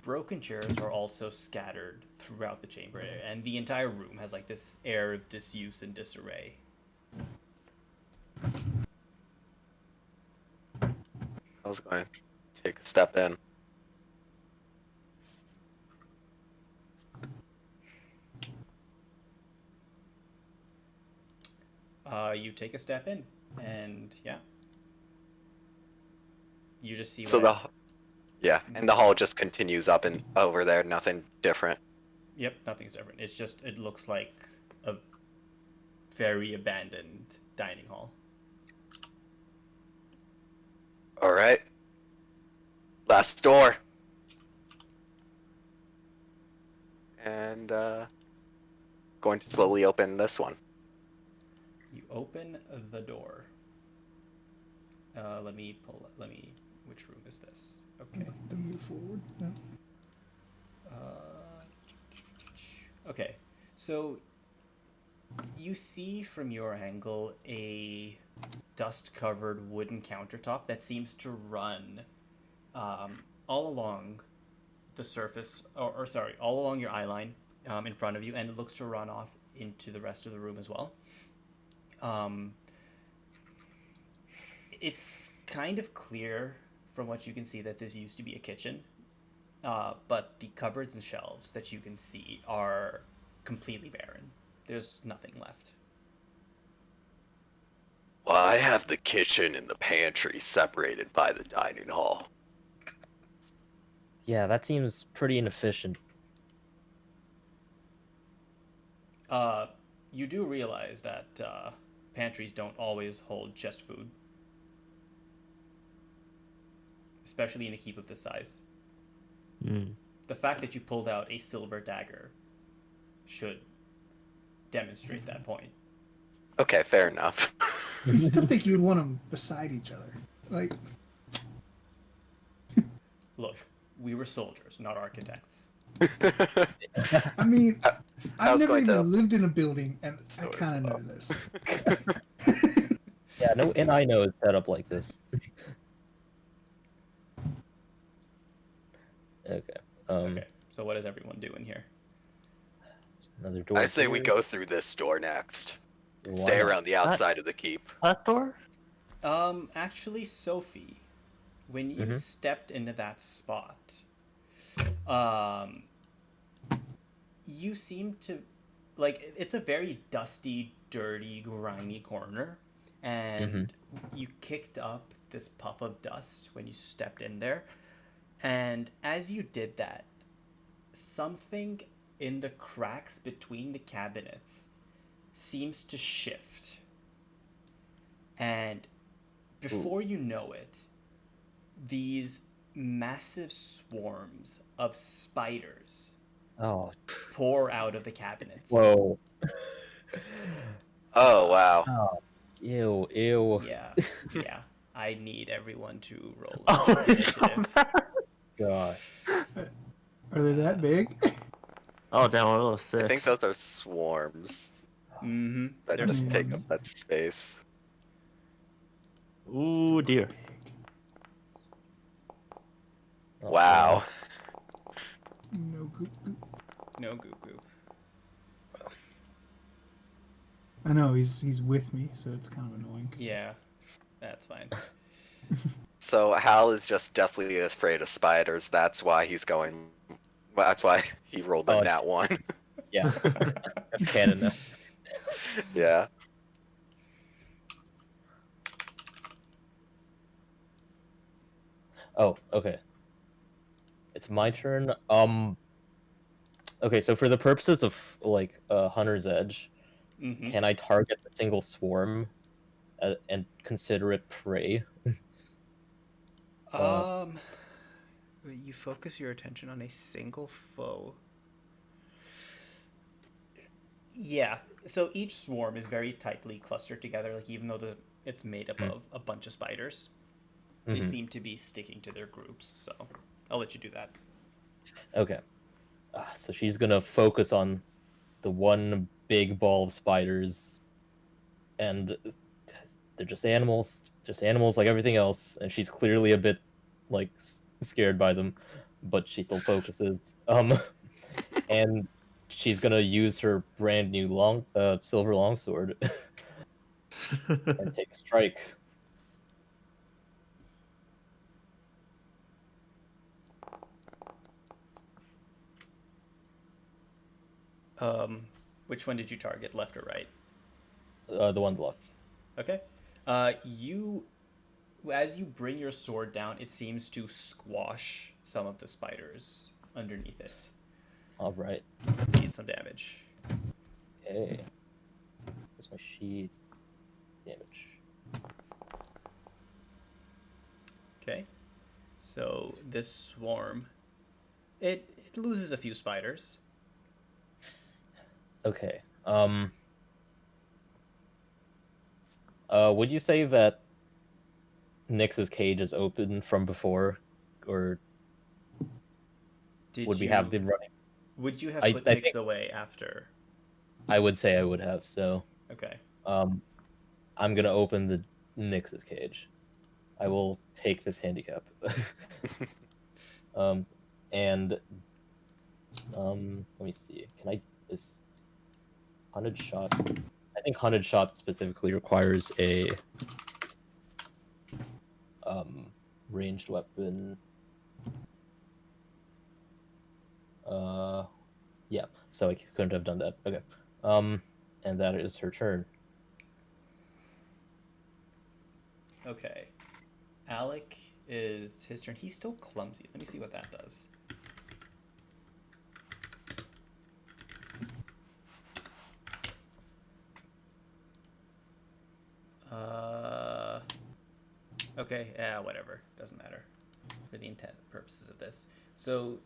Broken chairs are also scattered throughout the chamber, and the entire room has like this air of disuse and disarray. I was going to take a step in. You take a step in, and yeah, you just see. So what and the hall just continues up and over there, nothing different. Yep, nothing's different. It's just it looks like a very abandoned dining hall. All right. Last door. And going to slowly open this one. You open the door. Let me pull. Which room is this? Okay. To move forward. No. Okay, so you see from your angle a dust-covered wooden countertop that seems to run all along the surface, or sorry, all along your eye line in front of you, and it looks to run off into the rest of the room as well. It's kind of clear from what you can see that this used to be a kitchen. But the cupboards and shelves that you can see are completely barren. There's nothing left. Well, I have the kitchen and the pantry separated by the dining hall. Yeah, that seems pretty inefficient. You do realize that pantries don't always hold just food, especially in a keep of this size. Mm. The fact that you pulled out a silver dagger should demonstrate that point. Okay, fair enough. I still think you'd want them beside each other. Like, Look, we were soldiers, not architects. I mean, I I've was never going even to- lived in a building, and So I as kind of well. know this. Yeah, no, and I know it's set up like this. Okay. Okay, so what is everyone doing here? Another door. I say we here. go through this door next. Why Stay not? around the outside of the keep. That door? Actually, Sophie, when you Mhm. stepped into that spot, you seem to, like, it's a very dusty, dirty, grimy corner, and you kicked up this puff of dust when you stepped in there, and as you did that, something in the cracks between the cabinets seems to shift, and before you know it, these massive swarms of spiders Oh, pour out of the cabinets. whoa. Oh, wow. Oh, ew, ew. Yeah, yeah. I need everyone to roll Oh, initiative. Gosh. Are they that big? oh damn, we're level 6. I think those are swarms Mm-hmm. that They're just take up swarms. that space. Ooh dear. Oh, Wow. No goop, goop. No goop goop. I know he's with me, so it's kind of annoying. Yeah, that's fine. So Hal is just deathly afraid of spiders. That's why he's going. Well, that's why he rolled Oh, a nat one. Yeah, that's canon now. Yeah. Oh, okay. It's my turn. Okay, so for the purposes of like Hunter's Edge, Mm-hmm. can I target a single swarm and consider it prey? You focus your attention on a single foe. Yeah. So each swarm is very tightly clustered together. Like even though it's made up of a bunch of spiders, they Mhm. seem to be sticking to their groups. So I'll let you do that. Okay. So she's gonna focus on the one big ball of spiders, and they're just animals like everything else, and she's clearly a bit like scared by them, but she still focuses. And she's gonna use her brand new silver longsword and take a strike. Which one did you target, left or right? The one left. Okay. You, as you bring your sword down, it seems to squash some of the spiders underneath it. All right. Let's get some damage. Okay. Where's my sheet? Damage. Okay. So this swarm, it loses a few spiders. Okay. Would you say that Nyx's cage is open from before, or Did would we you have the running? Would you have I put think- Nyx away after? I would say I would have. So, Okay. I'm gonna open the Nyx's cage. I will take this handicap. And let me see. Can I this hunted shot? I think hunted shot specifically requires a ranged weapon. Yeah. So I couldn't have done that. Okay. And that is her turn. Okay. Alec is his turn. He's still clumsy. Let me see what that does. Okay, yeah, whatever. Doesn't matter for the intent purposes of this. So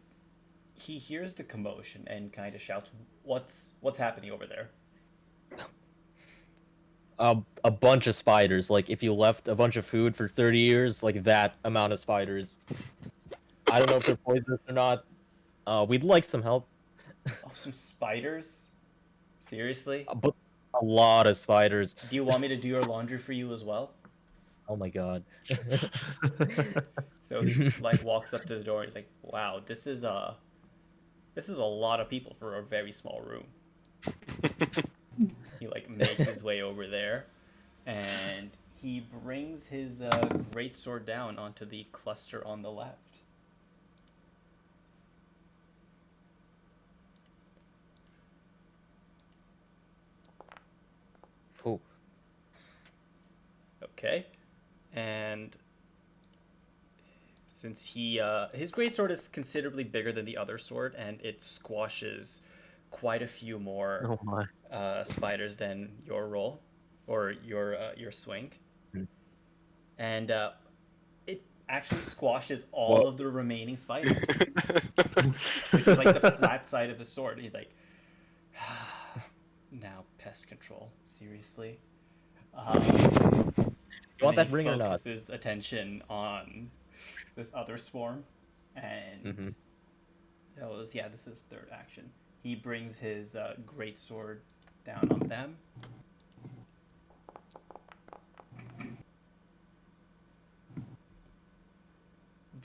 he hears the commotion and kind of shouts, what's happening over there?" A bunch of spiders. Like if you left a bunch of food for 30 years, like that amount of spiders. I don't know if they're poisonous or not. We'd like some help. Oh, some spiders? Seriously? But a lot of spiders. Do you want me to do your laundry for you as well? Oh my god. So he's like walks up to the door. He's like, "Wow, this is a lot of people for a very small room." He like makes his way over there, and he brings his greatsword down onto the cluster on the left. Cool. Okay, and since he his greatsword is considerably bigger than the other sword, and it squashes quite a few more Oh my. spiders than your roll or your swing, Hmm. and it actually squashes all of the remaining spiders, which is like the flat side of his sword. He's like, now pest control, seriously. You want And then that ring he or not? focuses attention on this other swarm, and Mhm. that was this is third action. He brings his great sword down on them.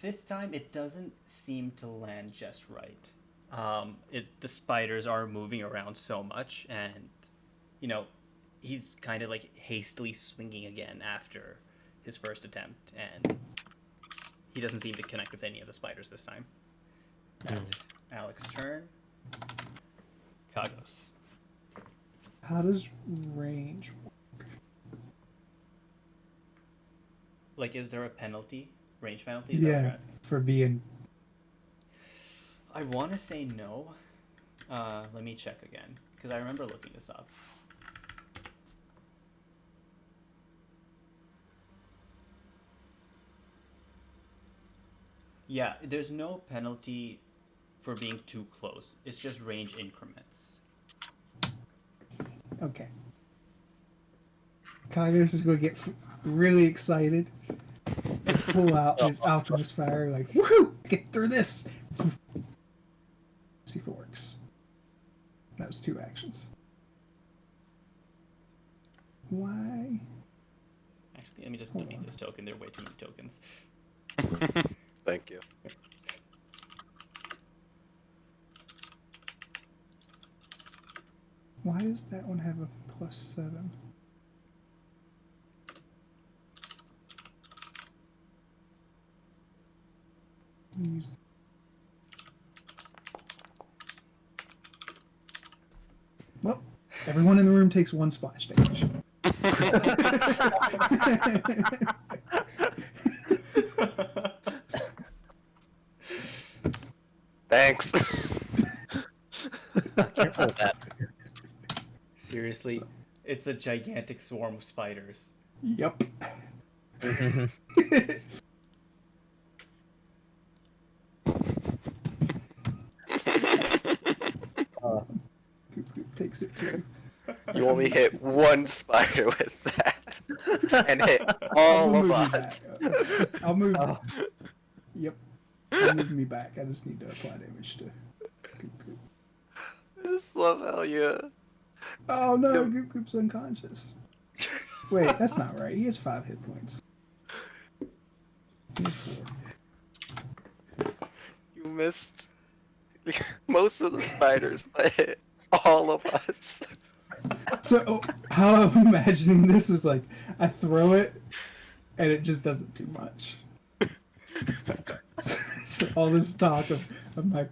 This time it doesn't seem to land just right. The spiders are moving around so much, and he's kind of like hastily swinging again after his first attempt, and he doesn't seem to connect with any of the spiders this time. That's Alex's turn. Kagos. How does range work? Like, is there a penalty? Range penalty? Is that what you're Yeah, asking? for being. I want to say no. Let me check again, because I remember looking this up. Yeah, there's no penalty for being too close. It's just range increments. Okay. Kagos is going to get really excited. Pull out his alchemist fire, like, woohoo! Get through this! See if it works. That was 2 actions. Why? Actually, let me just delete this token. There are way too many tokens. Thank you. Why does that one have a +7? Use. Well, everyone in the room takes 1 splash damage. Thanks. Careful with that. Seriously, it's a gigantic swarm of spiders. Yep. Goop Goop takes it too. You only hit 1 spider with that, and hit all I'll of move us. you back. I'll move. Yep. I'll move me back. I just need to apply damage to Goop Goop. I just love how you. Oh no, Yep. Goop Goop's unconscious. Wait, that's not right. He has 5 hit points. He has 4. You missed most of the spiders, but hit all of us. So how I'm imagining this is like I throw it and it just doesn't do much. So all this talk of my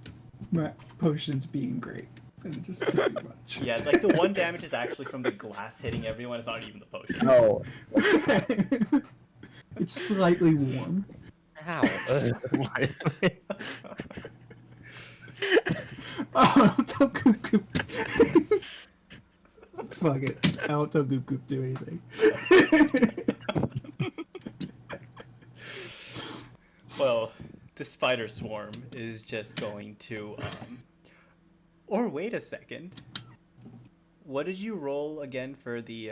potions being great and it just didn't do much. Yeah, like the 1 damage is actually from the glass hitting everyone. It's not even the potion. No. It's slightly warm. Ow. Oh, don't Goop Goop. Fuck it. I won't tell Goop Goop do anything. Well, the spider swarm is just going to. Or wait a second. What did you roll again for the?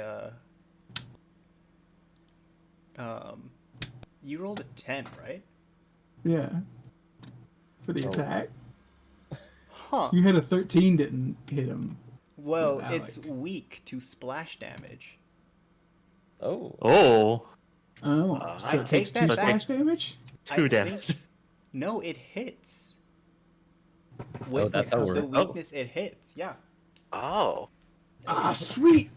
You rolled a 10, right? Yeah. For the Oh. attack. Huh. You had a 13, didn't hit him. Well, with it's Alec. weak to splash damage. Oh. Oh, Oh, I so it takes take that 2 back. splash damage? two I damage. think- No, it hits. Oh, With that's how it the works. weakness, it hits. Yeah. Oh, Ah, sweet!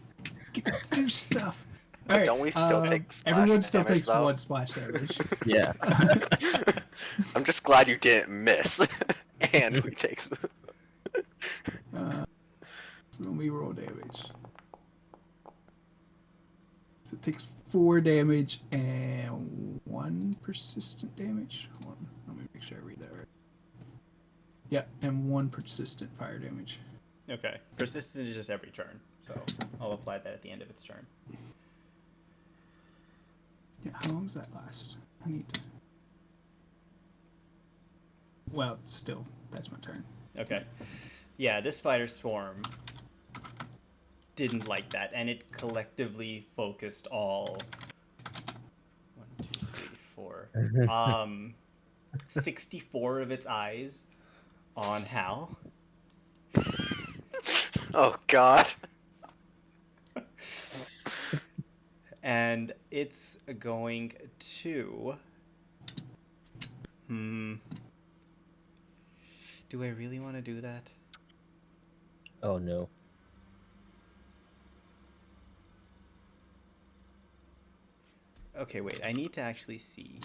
Do stuff. Alright, don't we still take splash everyone still damage, takes though? 1 splash damage. Yeah. I'm just glad you didn't miss. And we take. Let me roll damage. So it takes 4 damage and 1 persistent damage. Hold on, let me make sure I read that right. Yeah, and 1 persistent fire damage. Okay. Persistent is just every turn, so I'll apply that at the end of its turn. Yeah, how long does that last? I need to. Well, still, that's my turn. Okay. Yeah, this spider swarm didn't like that, and it collectively focused all 1, 2, 3, 4, 64 of its eyes on Hal. Oh God. And it's going to. Do I really want to do that? Oh no. Okay, wait. I need to actually see.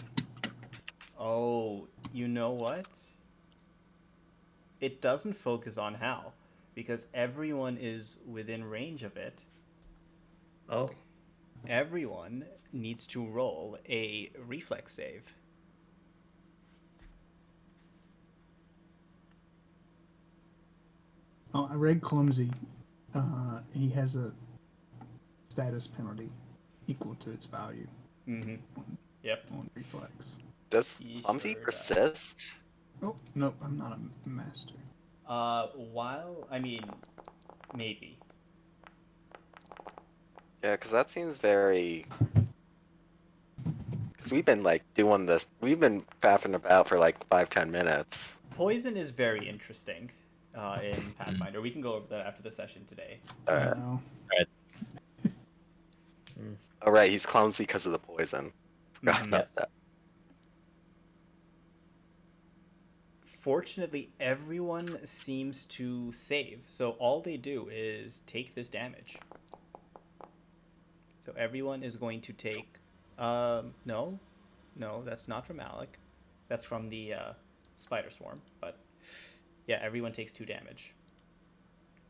Oh, you know what? It doesn't focus on Hal because everyone is within range of it. Oh, Everyone needs to roll a reflex save. Oh, I read clumsy. He has a status penalty equal to its value Mm-hmm. Yep. on reflex. Does He clumsy sure persist? Oh, nope, I'm not a master. Maybe. Yeah, because that seems very. Because we've been like doing this. We've been faffing about for like 5-10 minutes. Poison is very interesting in Pathfinder. We can go over that after the session today. Uh, No. all right, he's clumsy because of the poison. Forgot Mhm. about Yes. that. Fortunately, everyone seems to save, so all they do is take this damage. So everyone is going to take. No, that's not from Alec. That's from the spider swarm. But yeah, everyone takes 2 damage.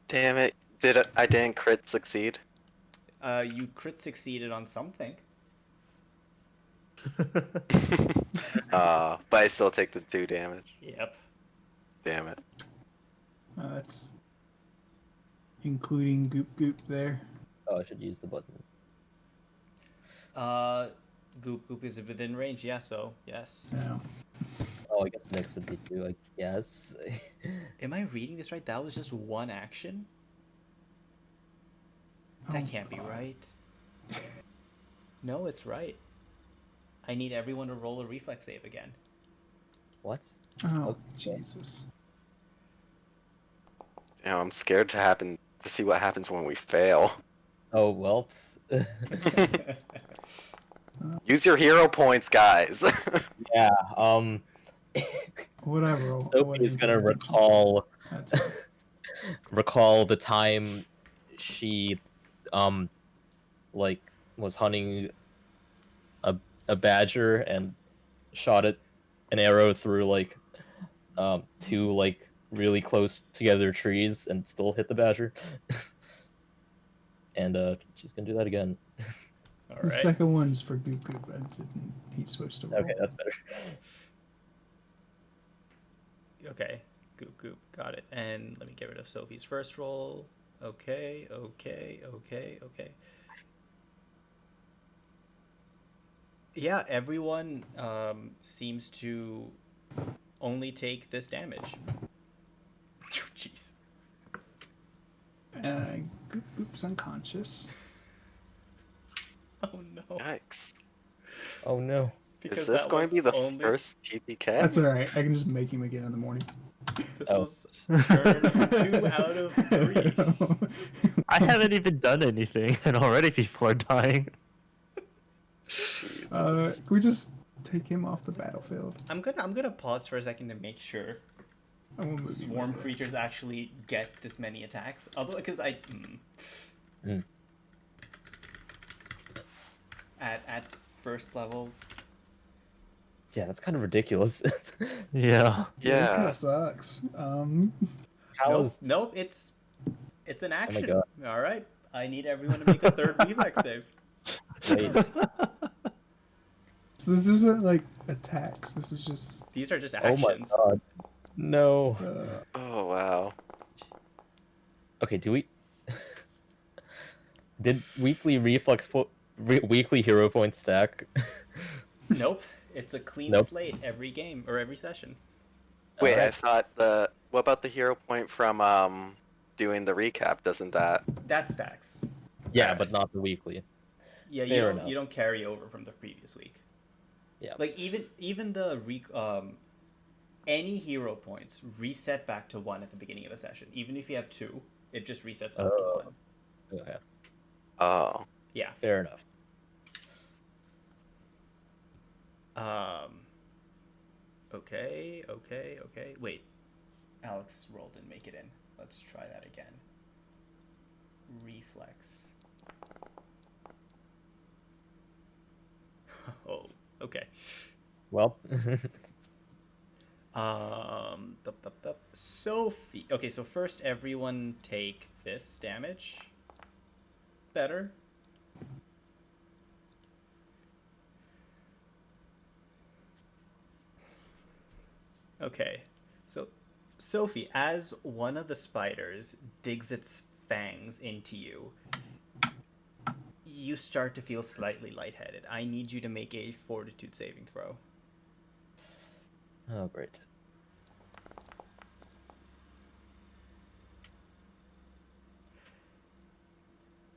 Damn it! I didn't crit succeed? You crit succeeded on something. But I still take the 2 damage. Yep. Damn it! That's including Goop Goop there. Oh, I should use the button. Goop Goop is within range. Yeah. So yes. No. Oh, I guess next would be 2, I guess. Am I reading this right? That was just 1 action. That Oh, can't be God. right. No, it's right. I need everyone to roll a reflex save again. What? Oh, Okay. Jesus. Damn, I'm scared to see what happens when we fail. Oh, well. Use your hero points, guys. Yeah, Whatever. Sophie is gonna recall That's fine. recall the time she like was hunting a badger and shot it an arrow through like 2 like really close together trees and still hit the badger. And she's gonna do that again. All The right. second one's for Goop Goop. He's supposed to roll. Okay, that's better. Okay. Goop goop. Got it. And let me get rid of Sophie's first roll. Okay. Yeah, everyone seems to only take this damage. Jeez. Goop Goop's unconscious. Oh no. Yikes. Oh no. Is this that going was to be the only- first TPK? That's alright. I can just make him again in the morning. This Oh. was turn 2 out of 3. I haven't even done anything, and already people are dying. Can we just take him off the battlefield? I'm gonna pause for a second to make sure I won't move him swarm over. creatures actually get this many attacks. Although, because at first level, Yeah, that's kind of ridiculous. Yeah. This kind Yeah. of sucks. How nope, is nope, it's an action. God. All right, I need everyone to make a third reflex save. wait, So this isn't like attacks. This is just. These are just oh my actions. god. No. Oh wow. Okay, do we did weekly reflex weekly hero points stack? Nope, it's a clean Nope. slate every game or every session. Wait, I Alright. thought what about the hero point from doing the recap? Doesn't that? That stacks. Yeah, but not the weekly. Yeah, Fair you enough. don't carry over from the previous week. Yeah. Like even the any hero points reset back to 1 at the beginning of a session. Even if you have 2, it just resets back to 1. Okay, Oh. Yeah. fair enough. Okay. Wait. Alex rolled and make it in. Let's try that again. Reflex. Oh, okay. Well, Sophie. Okay, so first everyone take this damage. Better. Okay, so Sophie, as one of the spiders digs its fangs into you, you start to feel slightly lightheaded. I need you to make a fortitude saving throw. oh great.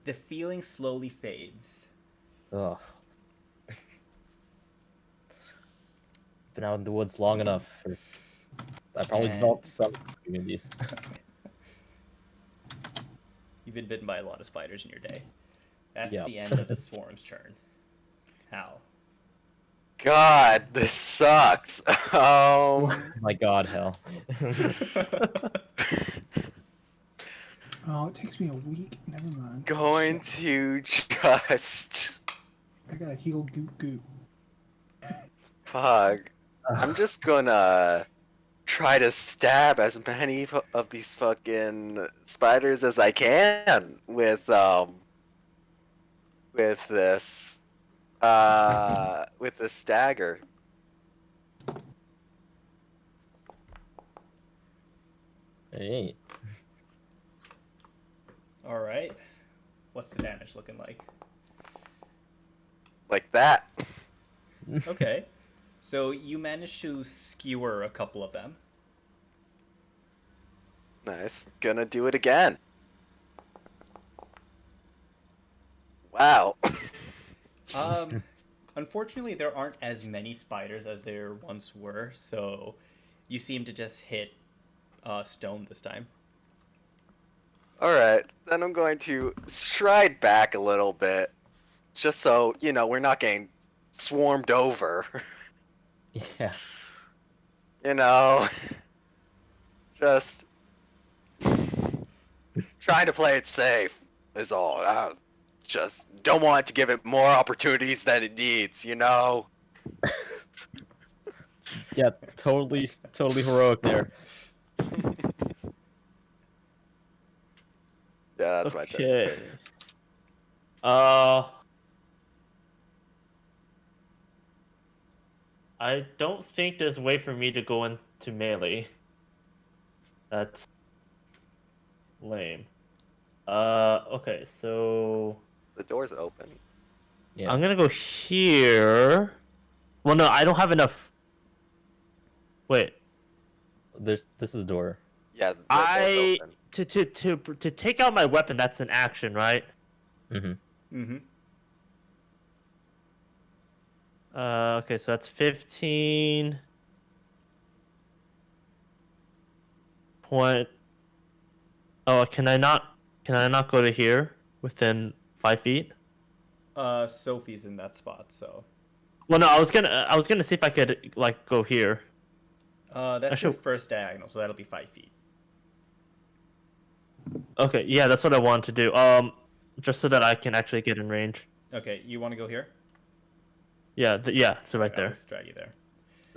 The feeling slowly fades. Ugh. Been out in the woods long enough. I probably And- developed some communities. You've been bitten by a lot of spiders in your day. That's Yep. the end of the swarm's turn. Hal. God, this sucks. My god, hell. Oh, it takes me a week. Never mind. Going to just I gotta heal Goop Goop. fuck. I'm just gonna try to stab as many of these fucking spiders as I can with this dagger. Hey. All right. What's the damage looking like? Like that. Okay. So you managed to skewer a couple of them. Nice. Gonna do it again. Wow. Unfortunately, there aren't as many spiders as there once were, so you seem to just hit stone this time. Alright, then I'm going to stride back a little bit. Just so, you know, we're not getting swarmed over. Yeah. You know, just trying to play it safe is all. I just don't want to give it more opportunities than it needs, you know? Yeah, totally heroic there. Yeah, that's my turn. Okay. I don't think there's a way for me to go into melee. That's lame. Okay, so The door's open. Yeah. I'm gonna go here. Well, no, I don't have enough. Wait, This is a door. Yeah, they're both I open. to take out my weapon. That's an action, right? Mm-hmm. Mm-hmm. Okay, so that's 15. Point. Oh, can I not? Can I not go to here within 5 feet? Sophie's in that spot, so. Well, no, I was gonna see if I could like go here. That's your Actually- first diagonal, so that'll be 5 feet. Okay, yeah, that's what I wanted to do. Just so that I can actually get in range. Okay, you want to go here? Yeah, yeah, so right I'll there. just drag you there.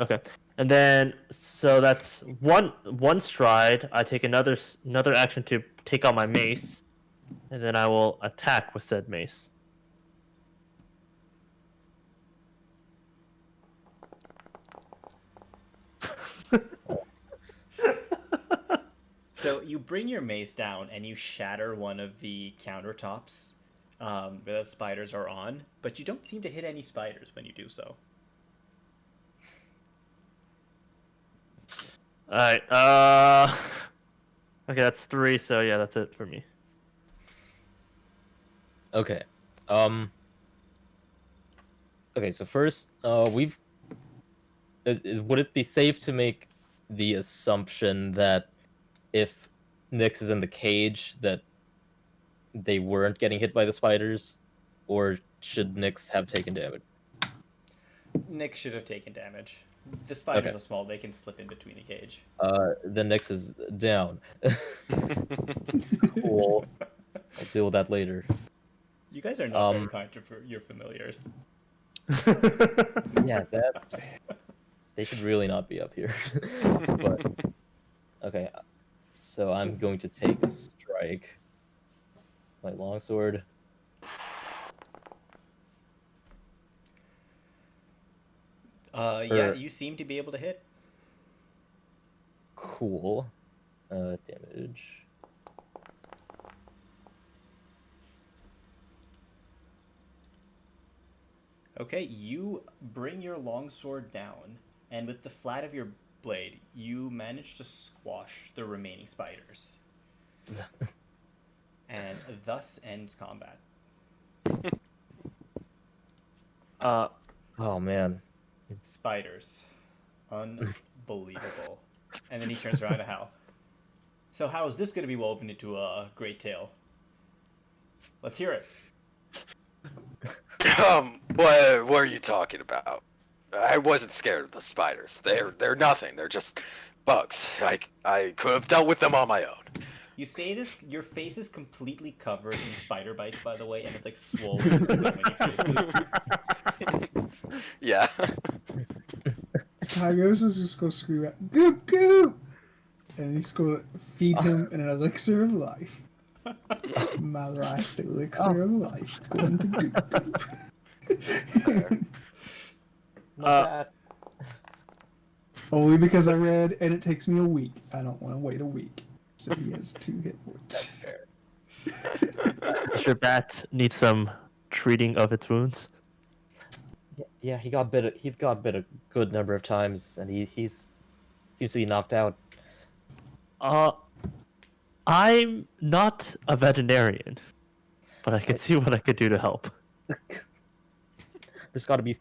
Okay, and then so that's one stride. I take another action to take out my mace, and then I will attack with said mace. So you bring your mace down and you shatter one of the countertops where the spiders are on, but you don't seem to hit any spiders when you do so. All right. Okay, that's 3. So yeah, that's it for me. Okay. Okay, so first, would it be safe to make the assumption that if Nyx is in the cage, that they weren't getting hit by the spiders, or should Nyx have taken damage? Nick should have taken damage. The spiders Okay. are small; they can slip in between the cage. Then Nyx is down. Cool. I'll deal with that later. You guys are not very Um, kind to your familiars. Yeah, that's. They should really not be up here. But okay, so I'm going to take a strike. My longsword. Yeah, you seem to be able to hit. Cool. Damage. Okay, you bring your longsword down, and with the flat of your blade, you manage to squash the remaining spiders. And thus ends combat. Oh man. Spiders. Unbelievable. And then he turns around to Hal. So how is this going to be woven into a great tale? Let's hear it. What are you talking about? I wasn't scared of the spiders. They're nothing. They're just bugs. I could have dealt with them on my own. You say this, your face is completely covered in spider bites, by the way, and it's like swollen in so many places. Yeah. Tigers is just gonna scream out, "Goop goop!" And he's gonna feed him an elixir of life. My last elixir of life going to Goop Goop. Not bad. Only because I read, and it takes me a week. I don't want to wait a week. So he has 2 hit points. Does your bat need some treating of its wounds? Yeah, he got bit. He got bit a good number of times, and he's seems to be knocked out. I'm not a veterinarian, but I could see what I could do to help. There's got to be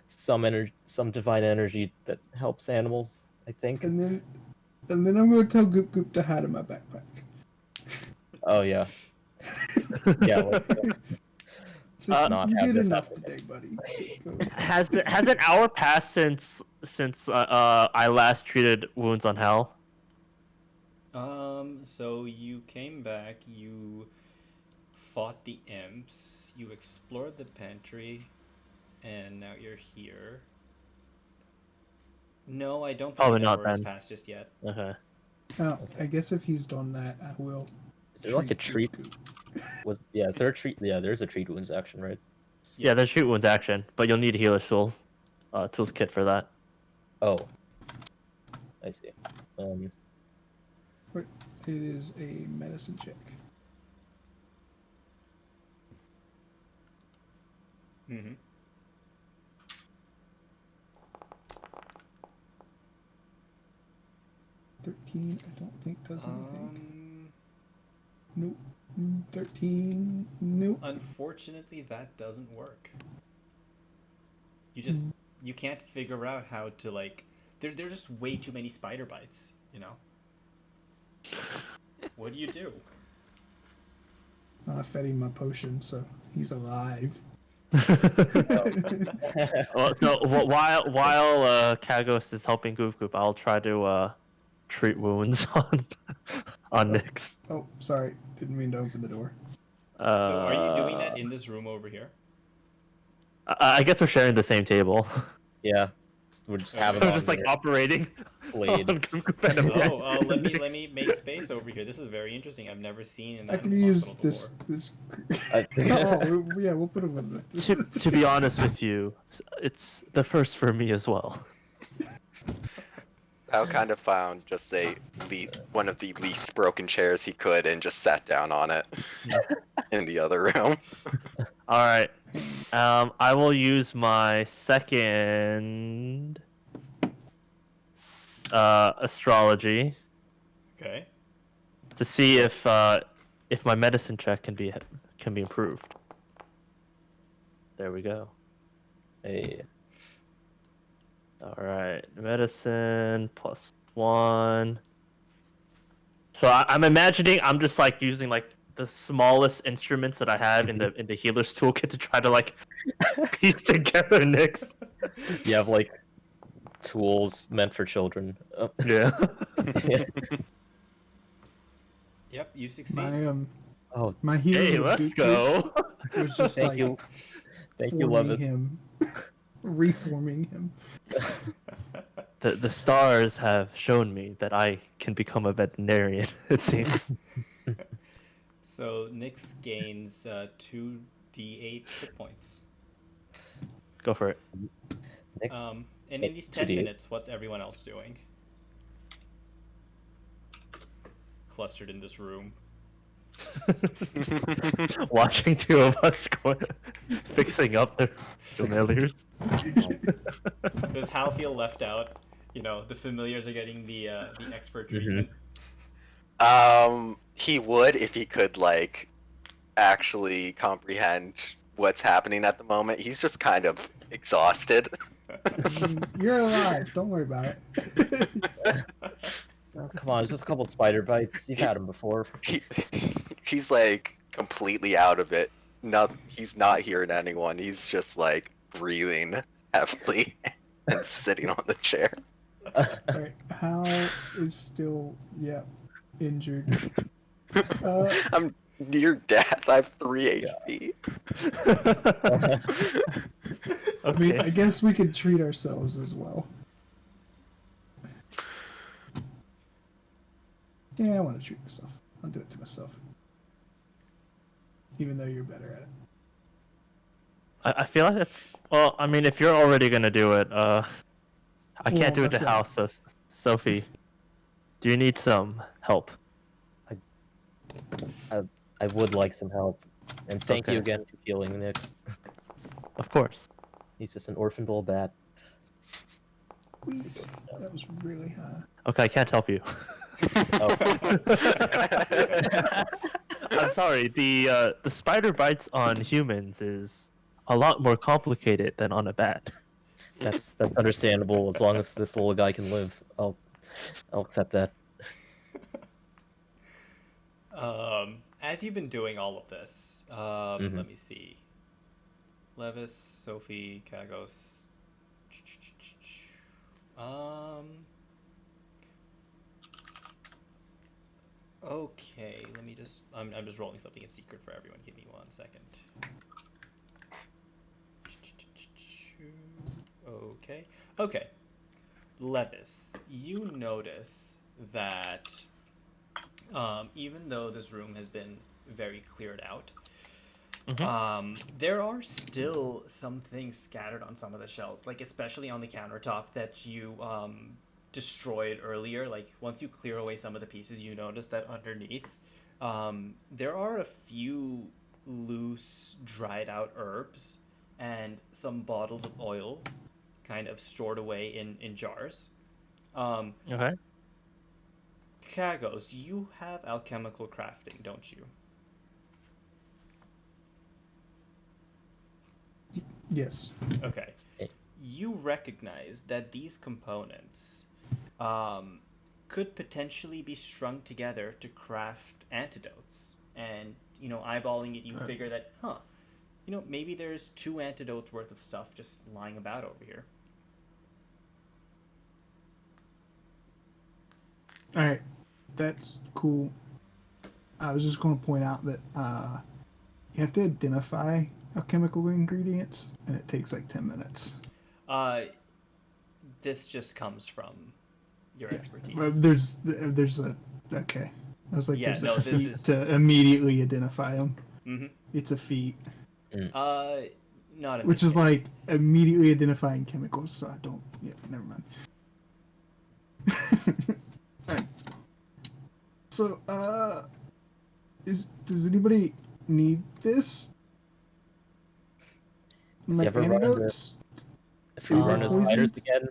some energy, some divine energy that helps animals. I think. And then I'm gonna tell Goop Goop to hide in my backpack. Oh yeah. Yeah. Like, So not you have did this enough happen. today, buddy. Go inside. Has an hour passed since I last treated wounds on Hal? So you came back, you fought the imps, you explored the pantry, and now you're here. No, I don't think Probably an not hour has then. passed just yet. Okay. Oh, I guess if he's done that, I will. is there like a treat treat? Goop Goop. Is there a treat? Yeah, there's a treat wounds action, right? Yeah, there's treat wounds action, but you'll need a healer soul. tools kit for that. Oh, I see. It is a medicine check. Mm-hmm. 13, I don't think does anything. Nope. 13, nope. Unfortunately, that doesn't work. You can't figure out how to like. There's just way too many spider bites. You know. What do you do? I fed him my potion, so he's alive. Well, so while Kagos is helping Goop Goop, I'll try to treat wounds on Nyx. Oh, sorry. Didn't mean to open the door. So are you doing that in this room over here? I guess we're sharing the same table. Yeah, we're just having We're on just like the operating. blade. on Goop Goop and Oh, let me Nyx. make space over here. This is very interesting. I've never seen an I can animal use hospital this. before. Yeah, we'll put him in there. To be honest with you, it's the first for me as well. Al kind of found just one of the least broken chairs he could and just sat down on it in the other room. All right. I will use my second astrology Okay. to see if my medicine check can be improved. There we go. Hey, All right, medicine +1. So I'm imagining I'm just like using like the smallest instruments that I have in the healer's toolkit to try to like piece together Nyx. you have like tools meant for children. Oh, Yeah. yeah. Yep, you succeed. Oh, My healing Hey, of let's Duke go. was just thank like you, thank you, forming Levis. him, reforming him. The stars have shown me that I can become a veterinarian. It seems. So Nyx gains 2d8 hit points. Go for it. Next, And in these 10 2d8. minutes, what's everyone else doing? Clustered in this room. Watching two of us fixing up their familiars. Does Hal feel left out? You know, the familiars are getting the expert treatment. He would if he could like actually comprehend what's happening at the moment. He's just kind of exhausted. You're alive. Don't worry about it. Oh, come on, it's just a couple spider bites. You've had them before. He's like completely out of it. No, he's not hearing anyone. He's just like breathing heavily and sitting on the chair. Alright, Hal is still, injured. I'm near death. I have 3 HP. I mean, Okay. I guess we could treat ourselves as well. Yeah, I want to treat myself. I'll do it to myself. Even though you're better at it. I feel like it's well. I mean, if you're already gonna do it, I can't Well, do it to that's Hal. So, Sophie, do you need some help? I would like some help, and thank you Okay. again for healing Nyx. Of course. He's just an orphan little bat. Sweet. That was really high. Okay, I can't help you. I'm sorry. The spider bites on humans is a lot more complicated than on a bat. That's understandable. As long as this little guy can live, I'll accept that. As you've been doing all of this, let me see. Levis, Sophie, Kagos. Okay, let me just. I'm just rolling something in secret for everyone. Give me 1 second. Okay. Levis, you notice that even though this room has been very cleared out, There are still some things scattered on some of the shelves, like especially on the countertop that you destroyed earlier. Like once you clear away some of the pieces, you notice that underneath there are a few loose, dried out herbs and some bottles of oil kind of stored away in jars. Um, Okay. Kagos, you have alchemical crafting, don't you? Yes. Okay. Eh. You recognize that these components could potentially be strung together to craft antidotes. And, eyeballing it, you figure that, maybe there's 2 antidotes worth of stuff just lying about over here. All right, that's cool. I was just going to point out that you have to identify chemical ingredients, and it takes like 10 minutes. This just comes from your expertise. There's a okay. I was like, Yeah, there's no, a this feat is- to immediately identify them. Mm-hmm. It's a feat, Not in which this is like case. immediately identifying chemicals. So I don't. Yeah, never mind. Alright. So, does anybody need this? Like ever run into- antidotes? If we run into Poisons? spiders again,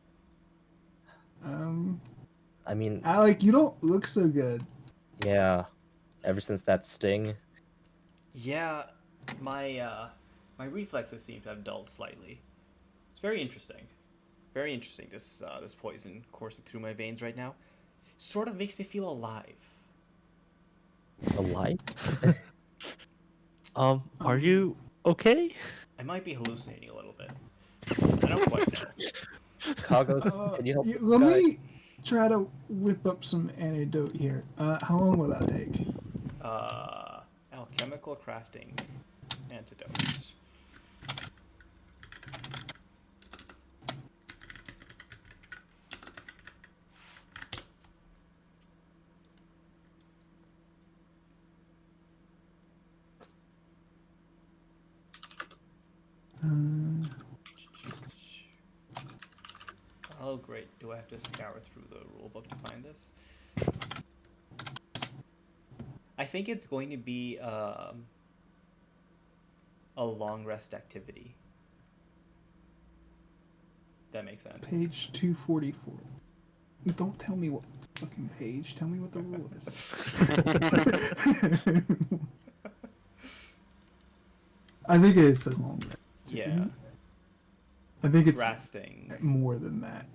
I mean, Alec, you don't look so good. yeah. Ever since that sting, Yeah, my reflexes seem to have dulled slightly. It's very interesting. Very interesting. This poison coursing through my veins right now sort of makes me feel alive. alive? Are you okay? I might be hallucinating a little bit. I don't quite know. Kagos, can you help? Let guy? me try to whip up some antidote here. How long will that take? Alchemical crafting antidotes. Oh great, do I have to scour through the rulebook to find this? I think it's going to be a long rest activity. That makes sense. Page 244. Don't tell me what fucking page. Tell me what the rule is. I think it's a long rest. Yeah, I think it's crafting. more than that.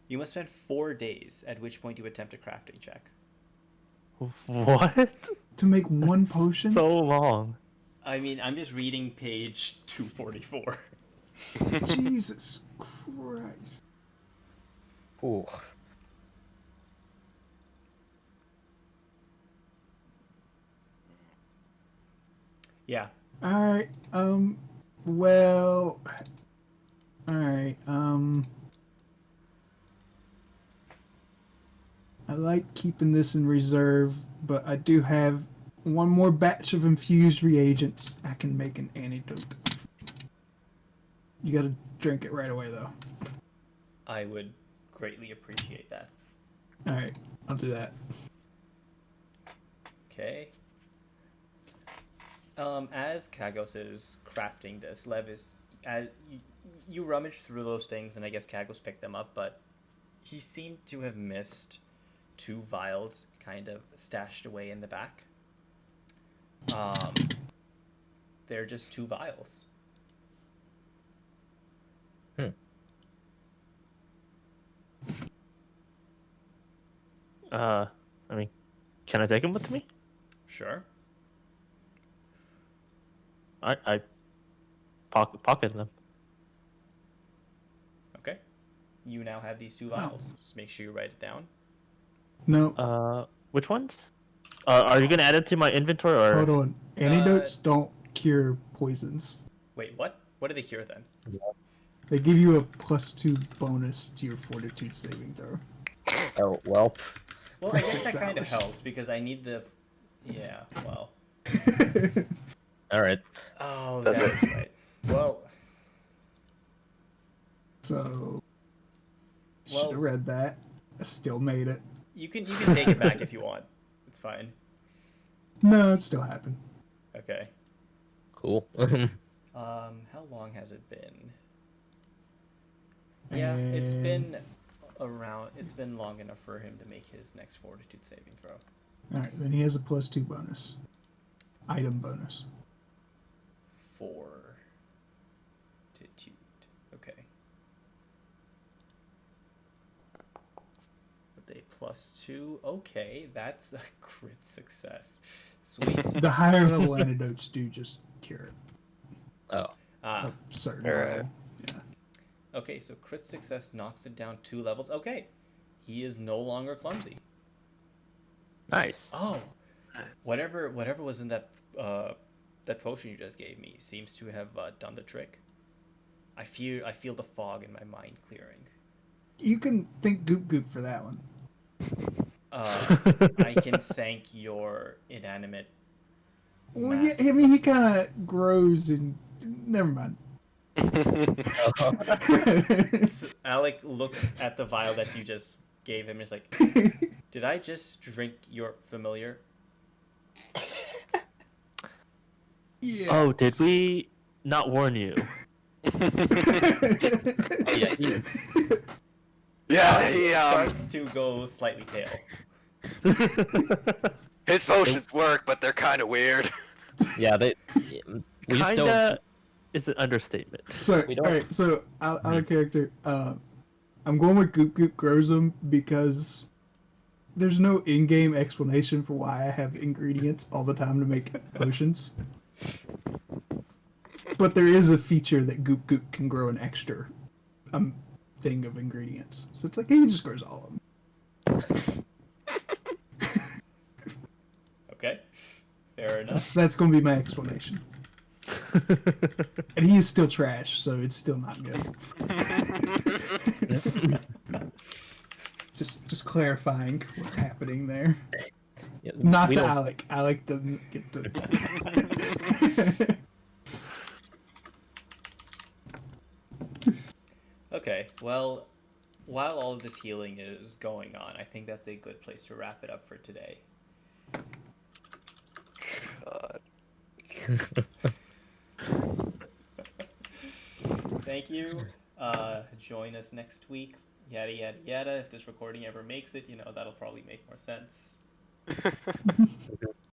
You must spend 4 days, at which point you attempt a crafting check. What? To make one potion? So long. I mean, I'm just reading page 244. Jesus Christ. Ooh. Yeah. Alright, well... Alright, I like keeping this in reserve, but I do have one more batch of infused reagents I can make an antidote. You gotta drink it right away, though. I would greatly appreciate that. Alright, I'll do that. Okay. As Kagos is crafting this, Levis, you rummage through those things, and I guess Kagos picked them up, but he seemed to have missed 2 vials kind of stashed away in the back. They're just 2 vials. I mean, can I take him with me? Sure. I pocket them. Okay. You now have these 2 vials. Just make sure you write it down. No, Which ones? Are you gonna add it to my inventory or? hold on. Antidotes don't cure poisons. Wait, what? What do they cure then? They give you a +2 bonus to your fortitude saving throw. Oh well. Well, for I guess 6 that kind of hours. helps because I need the. Yeah. Well. All right. Oh, Does that's right. Well. So should Well, have read that. I still made it. you can take it back if you want. It's fine. No, it still happened. Okay. Cool. How long has it been? Yeah, it's And- been around. It's been long enough for him to make his next fortitude saving throw. All right, then he has a +2 bonus. Item bonus. Fortitude. Okay. With a +2. Okay, that's a crit success. Sweet. The higher level antidotes do just cure it. Oh. Ah. A certain Alright. level. Yeah. Okay, so crit success knocks it down 2 levels. Okay. He is no longer clumsy. Nice. Oh. Whatever was in that that potion you just gave me seems to have done the trick. I feel the fog in my mind clearing. You can thank Goop Goop for that one. I can thank your inanimate. Well, yeah, mass. I mean, he kind of grows and. Never mind. Alec looks at the vial that you just gave him and is like, "Did I just drink your familiar?" Yeah. Oh, did we not warn you? Yeah, he- Yeah, he Starts to go slightly pale. his potions work, but they're kind of weird. yeah, we just don't. Kinda is an understatement. So, We don't- alright, so out of character, I'm going with Goop Goop grows them because there's no in-game explanation for why I have ingredients all the time to make potions. But there is a feature that Goop Goop can grow an extra thing of ingredients. So it's like he just grows all of them. Okay, fair enough. That's going to be my explanation. And he is still trash, so it's still not good. just clarifying what's happening there. Yeah, Not we to don't- Alec. Alec doesn't get to. Okay, well, while all of this healing is going on, I think that's a good place to wrap it up for today. God. Thank you. Join us next week. Yada yada yada. If this recording ever makes it, that'll probably make more sense.